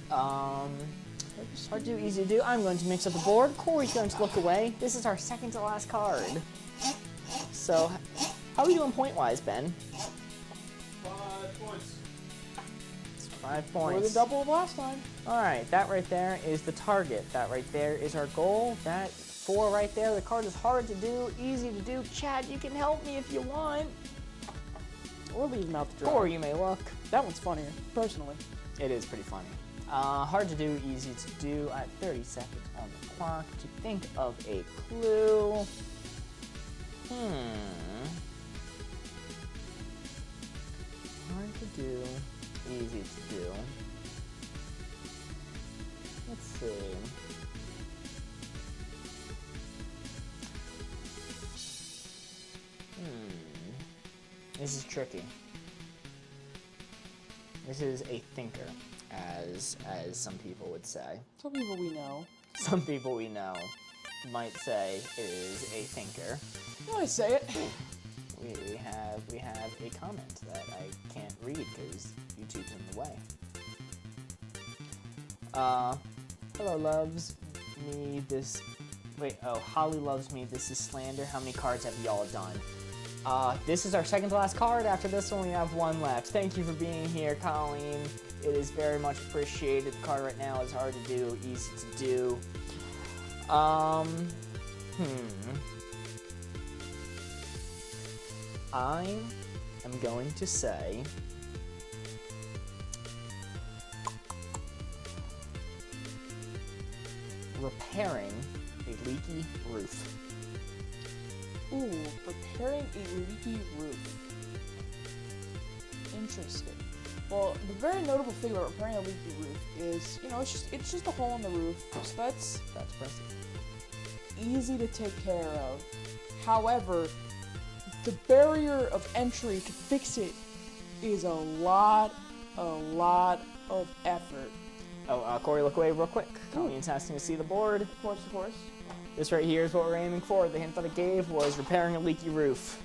Hard to do, easy to do. I'm going to mix up the board. Corey's going to look away. This is our second to last card. So, how are we doing point-wise, Ben? 5 points. It's 5 More points. than double of last time. Alright, that right there is the target. That right there is our goal. That 4 right there. The card is hard to do, easy to do. Chad, you can help me if you want. Or leave them out to dry. Or you may look. That one's funnier, personally. It is pretty funny. Hard to do, easy to do. At 30 seconds on the clock to think of a clue. Hard to do, easy to do. Let's see. This is tricky. This is a thinker, as some people would say. Some people we know. Some people we know might say it is a thinker. You want to say it? We have a comment that I can't read because YouTube's in the way. Hello loves me this. Wait, oh, Holly loves me. This is slander. How many cards have y'all done? This is our second to last card. After this one, we have 1 left. Thank you for being here, Colleen. It is very much appreciated. The card right now is hard to do, easy to do. I am going to say repairing a leaky roof. Ooh, repairing a leaky roof. Interesting. Well, the very notable thing about repairing a leaky roof is, you know, it's just a hole in the roof. So that's impressive. easy to take care of. However, the barrier of entry to fix it is a lot of effort. Oh, Corey, look away real quick. Colleen's asking to see the board. Of course. This right here is what we're aiming for. The hint that I gave was repairing a leaky roof.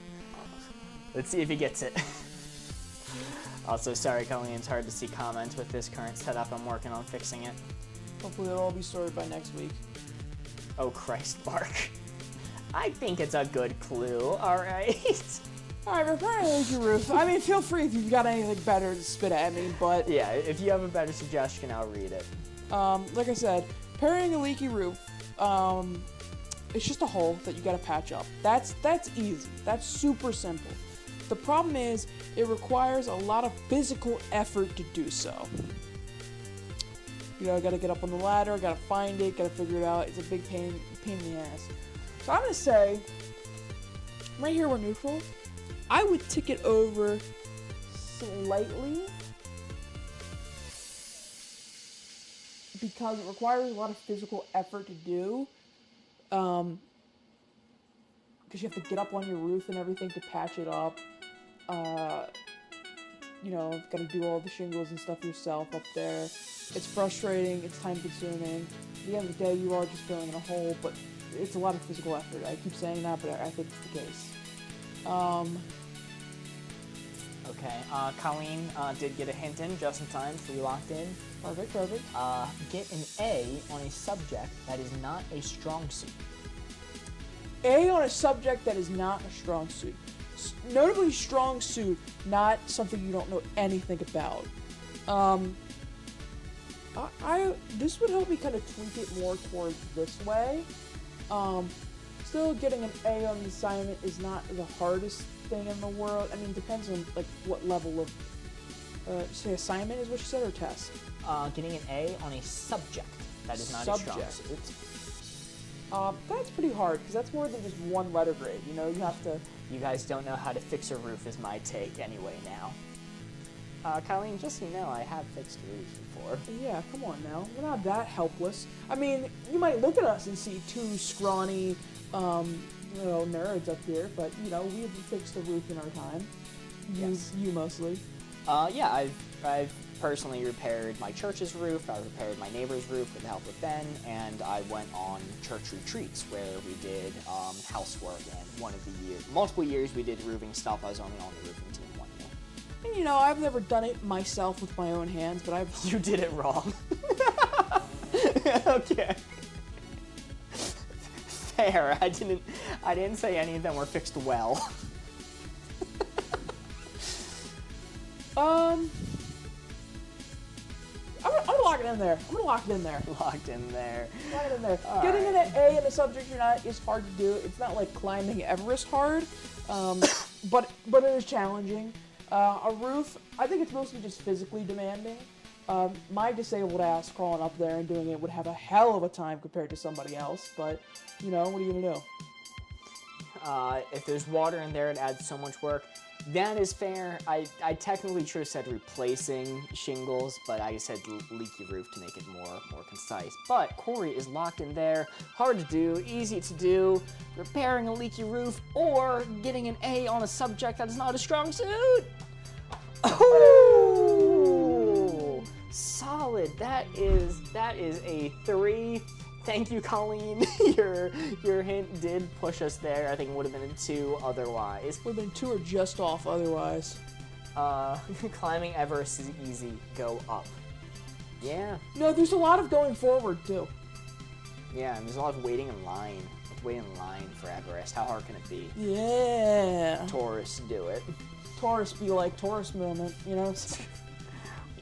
Let's see if he gets it. Also, sorry, Colleen, it's hard to see comments with this current setup. I'm working on fixing it. Hopefully it'll all be sorted by next week. Oh, Christ, Mark. I think it's a good clue, alright? Alright, repairing a leaky roof. I mean, feel free if you've got anything better to spit at me, but... Yeah, if you have a better suggestion, I'll read it. Like I said, repairing a leaky roof, it's just a hole that you gotta patch up. That's easy. That's super simple. The problem is, it requires a lot of physical effort to do so. You know, gotta get up on the ladder, gotta find it, gotta figure it out. It's a big pain in the ass. So I'm gonna say, right here we're neutral. I would tick it over slightly because it requires a lot of physical effort to do. Because you have to get up on your roof and everything to patch it up. You know, got to do all the shingles and stuff yourself up there. It's frustrating, it's time consuming. At the end of the day, you are just filling in a hole, but it's a lot of physical effort. I keep saying that, but I think it's the case. Okay, Colleen did get a hint in just in time, so we locked in. Perfect. Get an A on a subject that is not a strong suit. A on a subject that is not a strong suit. Notably strong suit, not something you don't know anything about. This would help me kind of tweak it more towards this way. Still getting an A on the assignment is not the hardest thing in the world. I mean, it depends on like what level of say assignment is what you said, or test. Getting an A on a subject that is not a strong suit. That's pretty hard because that's more than just one letter grade. You know, you have to. You guys don't know how to fix a roof is my take anyway now. Colleen, just so you know, I have fixed roofs before. Yeah, come on now. We're not that helpless. I mean, you might look at us and see two scrawny, nerds up here, but, you know, we've fixed a roof in our time. Yes. You mostly. Yeah, I've personally repaired my church's roof, I repaired my neighbor's roof with the help of Ben, and I went on church retreats where we did housework, and multiple years we did roofing stuff. I was only on the roofing team one year. And, you know, I've never done it myself with my own hands, but I've... You did it wrong. Okay. Fair. I didn't say any of them were fixed well. I'm gonna lock it in there. Locked in there. Getting an A in a subject you're not is hard to do. It's not like climbing Everest hard, but it is challenging. A roof, I think it's mostly just physically demanding. My disabled ass crawling up there and doing it would have a hell of a time compared to somebody else, but, you know, what are you gonna do? If there's water in there, it adds so much work. That is fair. I technically should have said replacing shingles, but I said leaky roof to make it more concise. But Corey is locked in there. Hard to do, easy to do. Repairing a leaky roof or getting an A on a subject that is not a strong suit. Ooh, solid. That is a 3. Thank you, Colleen. Your hint did push us there. I think it would have been a 2 otherwise. Would have been 2 or just off otherwise. Climbing Everest is easy. Go up. Yeah. No, there's a lot of going forward, too. Yeah, and there's a lot of waiting in line. Waiting in line for Everest. How hard can it be? Yeah. Tourists do it. Tourists be like tourist moment, you know?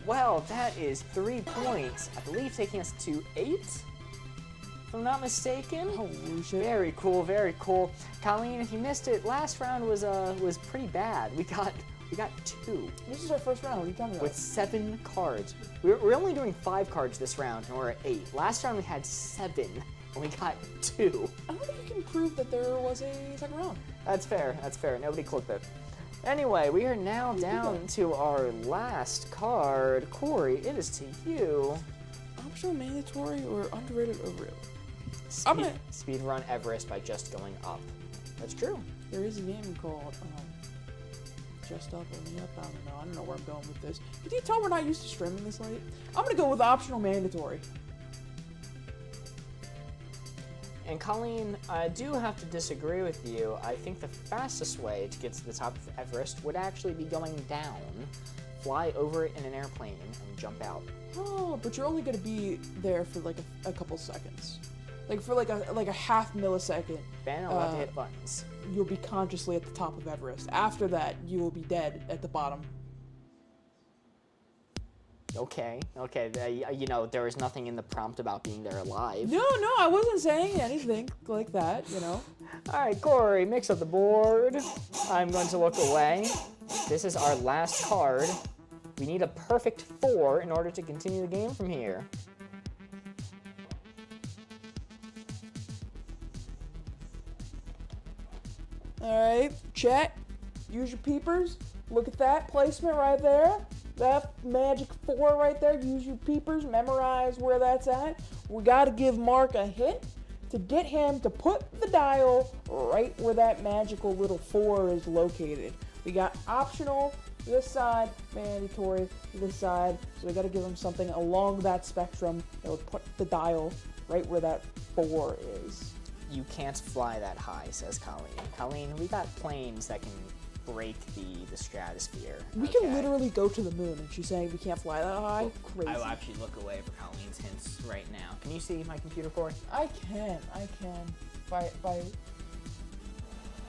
Well, that is 3 points. I believe taking us to 8? If I'm not mistaken. Holy shit. Very cool, very cool. Colleen, if you missed it, last round was pretty bad. We got 2. This is our first round. What are you talking about? With 7 cards. We're only doing 5 cards this round, and we're at 8. Last round we had 7, and we got 2. I don't think you can prove that there was a second round. That's fair. Nobody clicked it. Anyway, we are now down to our last card. Corey, it is to you. Optional, mandatory, or underrated, or real? Speed run Everest by just going up. That's true. There is a game called Just Up or Me Up. I don't know where I'm going with this. Can you tell we're not used to streaming this late? I'm gonna go with optional mandatory. And Colleen, I do have to disagree with you. I think the fastest way to get to the top of Everest would actually be going down, fly over it in an airplane, and jump out. Oh, but you're only gonna be there for like a couple seconds, like for like a half millisecond. Ben, I'll have to hit buttons. You'll be consciously at the top of Everest. After that, you will be dead at the bottom. Okay. You know, there was nothing in the prompt about being there alive. No, I wasn't saying anything like that, you know. All right, Corey, mix up the board. I'm going to look away. This is our last card. We need a perfect 4 in order to continue the game from here. All right, chat, use your peepers. Look at that placement right there. That magic 4 right there. Use your peepers. Memorize where that's at. We got to give Mark a hint to get him to put the dial right where that magical little 4 is located. We got optional this side, mandatory this side. So we got to give him something along that spectrum that would put the dial right where that 4 is. You can't fly that high, says Colleen. Colleen, we got planes that can break the stratosphere. We can literally go to the moon, and she's saying we can't fly that high? Crazy. I will actually look away for Colleen's hints right now. Can you see my computer, Corey? I can. By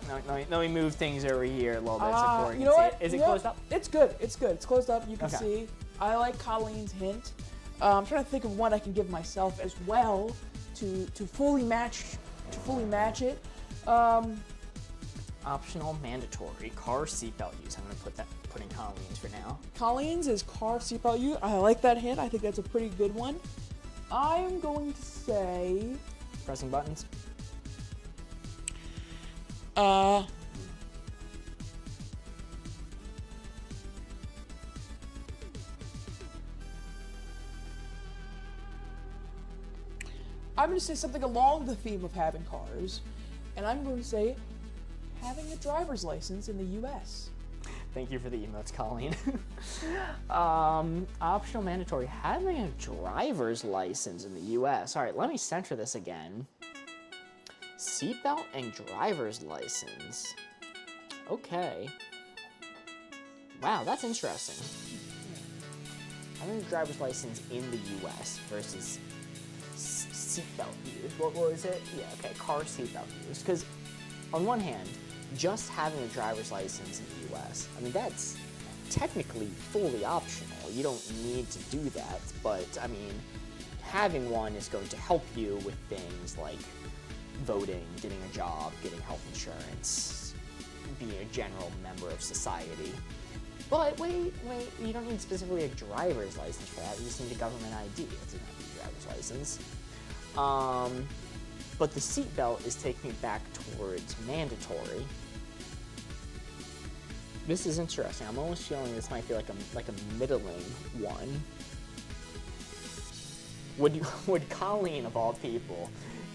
Let me move things over here a little bit so Corey you can know see what? it. Is You it know closed what? up? It's good. It's closed up. You can Okay. see. I like Colleen's hint. I'm trying to think of one I can give myself as well to fully match it. Optional, mandatory, car seatbelt use. I'm going to put in Colleen's for now. Colleen's is car seatbelt use. I like that hint. I think that's a pretty good one. I'm going to say Pressing buttons. I'm going to say something along the theme of having cars, and I'm going to say having a driver's license in the U.S. Thank you for the emotes, Colleen. Optional, mandatory, having a driver's license in the U.S. All right, let me center this again. Seatbelt and driver's license. Okay. Wow, that's interesting. Having a driver's license in the U.S. versus seatbelt use. What was it? Yeah, okay, car seatbelt use. Because on one hand, just having a driver's license in the U.S., I mean, that's technically fully optional. You don't need to do that, but, I mean, having one is going to help you with things like voting, getting a job, getting health insurance, being a general member of society. But wait, you don't need specifically a driver's license for that. You just need a government ID. That's enough for a driver's license. But the seatbelt is taking me back towards mandatory. This is interesting. I'm almost feeling this might be like a middling one. Would Colleen, of all people,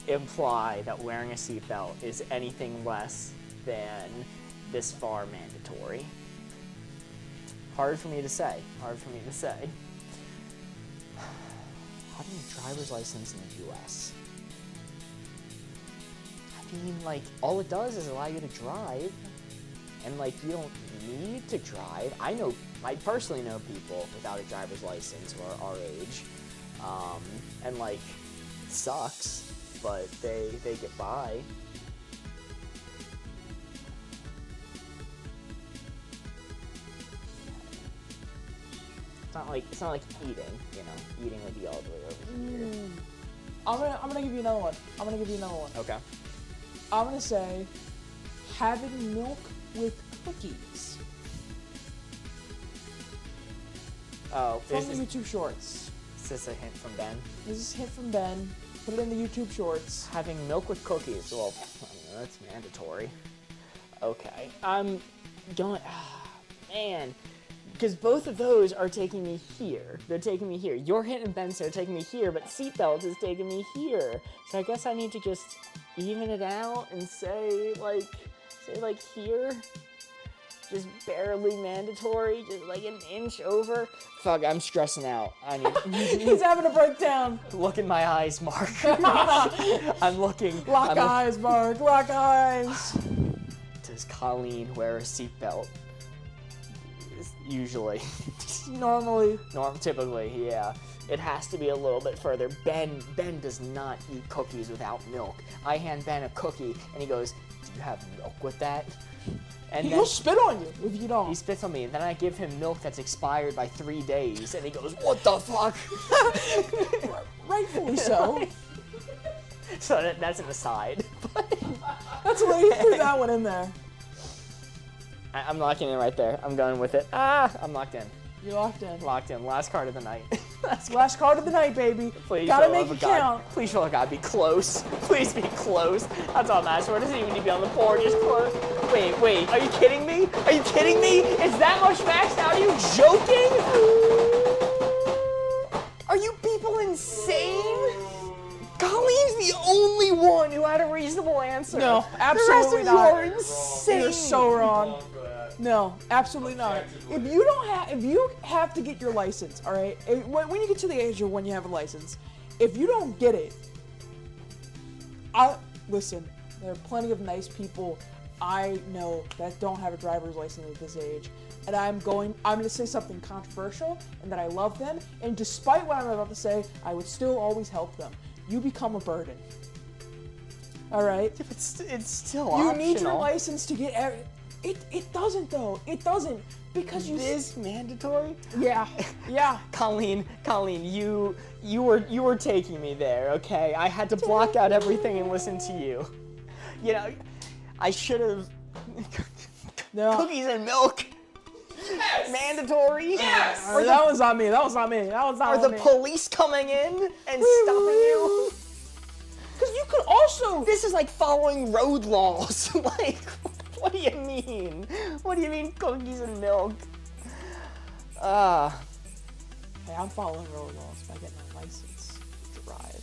imply that wearing a seatbelt is anything less than this far mandatory? Hard for me to say. Having a driver's license in the U.S. I mean, like, all it does is allow you to drive, and, like, you don't need to drive. I personally know people without a driver's license who are our age, and, like, it sucks, but they get by. It's not like eating, you know. Eating would be all the way over here. I'm gonna give you another one. Okay. I'm gonna say having milk with cookies. Oh, From the YouTube Shorts. Is this a hint from Ben? This is a hint from Ben. Put it in the YouTube Shorts. Having milk with cookies. Well, I mean, that's mandatory. Okay. I'm going. Man, because both of those are taking me here. They're taking me here. Your hit and Benson are taking me here, but seatbelt is taking me here. So I guess I need to just even it out and say like here. Just barely mandatory, just like an inch over. Fuck, I'm stressing out. I need. He's having a breakdown. Look in my eyes, Mark. I'm looking. Lock eyes, Mark. Lock eyes. Does Colleen wear a seatbelt? Usually. Normally. Typically, yeah. It has to be a little bit further. Ben does not eat cookies without milk. I hand Ben a cookie, and he goes, "Do you have milk with that?" And He'll spit on you if you don't. He spits on me, and then I give him milk that's expired by 3 days, and he goes, "What the fuck?" Rightfully so. So that's an aside. That's why you threw that one in there. I'm locking in right there. I'm going with it. I'm locked in. You're locked in. Locked in. Last card of the night. Last card of the night, baby. Please, Gotta for the make love it of God. count. Please, for the love of God, be close. Please be close. That's all I'm asking for. It doesn't even need to be on the board. Just close. Wait. Are you kidding me? Are you kidding me? Is that much maxed out? Are you joking? Are you people insane? Colleen's the only one who had a reasonable answer. No, absolutely the rest of not. you are insane. You're so wrong. Wrong for that. No, absolutely not. If you have to get your license, all right. When you get to the age of when you have a license, if you don't get it, listen. There are plenty of nice people I know that don't have a driver's license at this age, and I'm going to say something controversial, and that I love them, and despite what I'm about to say, I would still always help them. You become a burden. All right. It's still You optional. need your license to get. It doesn't though. It doesn't because you. This mandatory? Yeah. Colleen, you were taking me there, okay? I had to block out everything and listen to you. You know, I should have. No. Cookies and milk. Yes. Mandatory. Yes. Or That was on me. That was on me. Are the police coming in and stopping you? Because you could also. This is like following road laws. Like, what do you mean? What do you mean cookies and milk? Hey, I'm following road laws by getting a license to drive.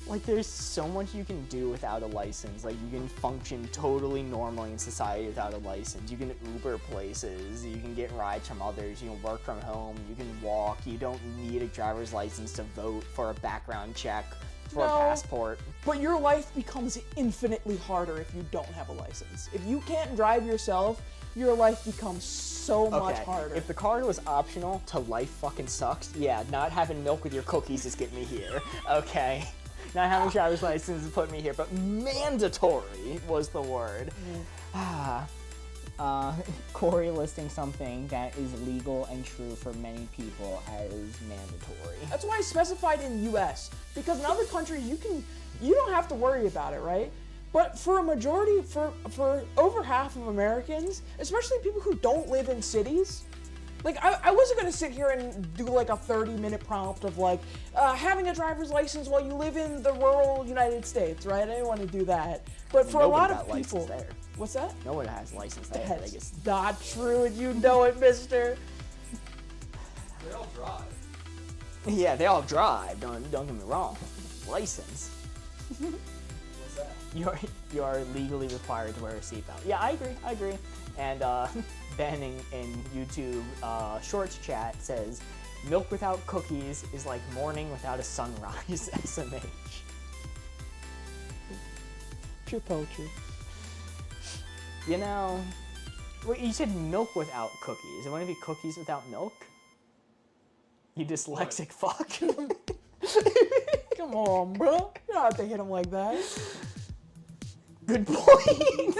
Like, there's so much you can do without a license. Like, you can function totally normally in society without a license. You can Uber places, you can get rides from others, you can work from home, you can walk. You don't need a driver's license to vote, for a background check, for a passport. But your life becomes infinitely harder if you don't have a license. If you can't drive yourself, your life becomes so much harder. If the card was optional to life fucking sucks, yeah, not having milk with your cookies is getting me here, okay? Not having a driver's license is putting me here, but mandatory was the word. Corey listing something that is legal and true for many people as mandatory. That's why I specified in U.S. because in other countries you don't have to worry about it, right? But for a majority, for over half of Americans, especially people who don't live in cities, like I wasn't gonna sit here and do like a 30-minute prompt of like having a driver's license while you live in the rural United States, right? I didn't want to do that. But for a lot of people, there. What's that? No one has license there. That's not true, and you know it, mister. They all drive. Yeah, they all drive. Don't get me wrong. License. What's that? You are legally required to wear a seatbelt. Yeah, I agree. And Ben in YouTube Shorts chat says, milk without cookies is like morning without a sunrise, SMH. Pure poetry. You know, wait, you said milk without cookies. It wouldn't be cookies without milk? You dyslexic fuck. Come on, bro. You don't have to hit him like that. Good point.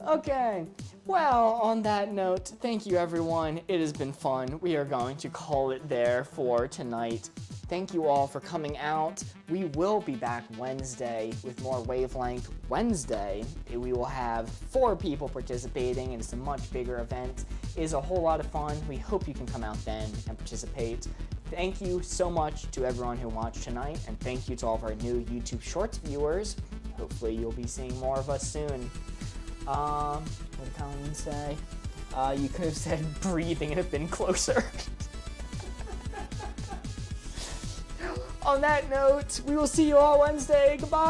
Okay. Well, on that note, thank you everyone. It has been fun. We are going to call it there for tonight. Thank you all for coming out. We will be back Wednesday with more Wavelength. Wednesday, we will have 4 people participating, and it's a much bigger event. It is a whole lot of fun. We hope you can come out then and participate. Thank you so much to everyone who watched tonight, and thank you to all of our new YouTube Shorts viewers. Hopefully you'll be seeing more of us soon. What did Colleen say? You could have said breathing and have been closer. On that note, we will see you all Wednesday. Goodbye.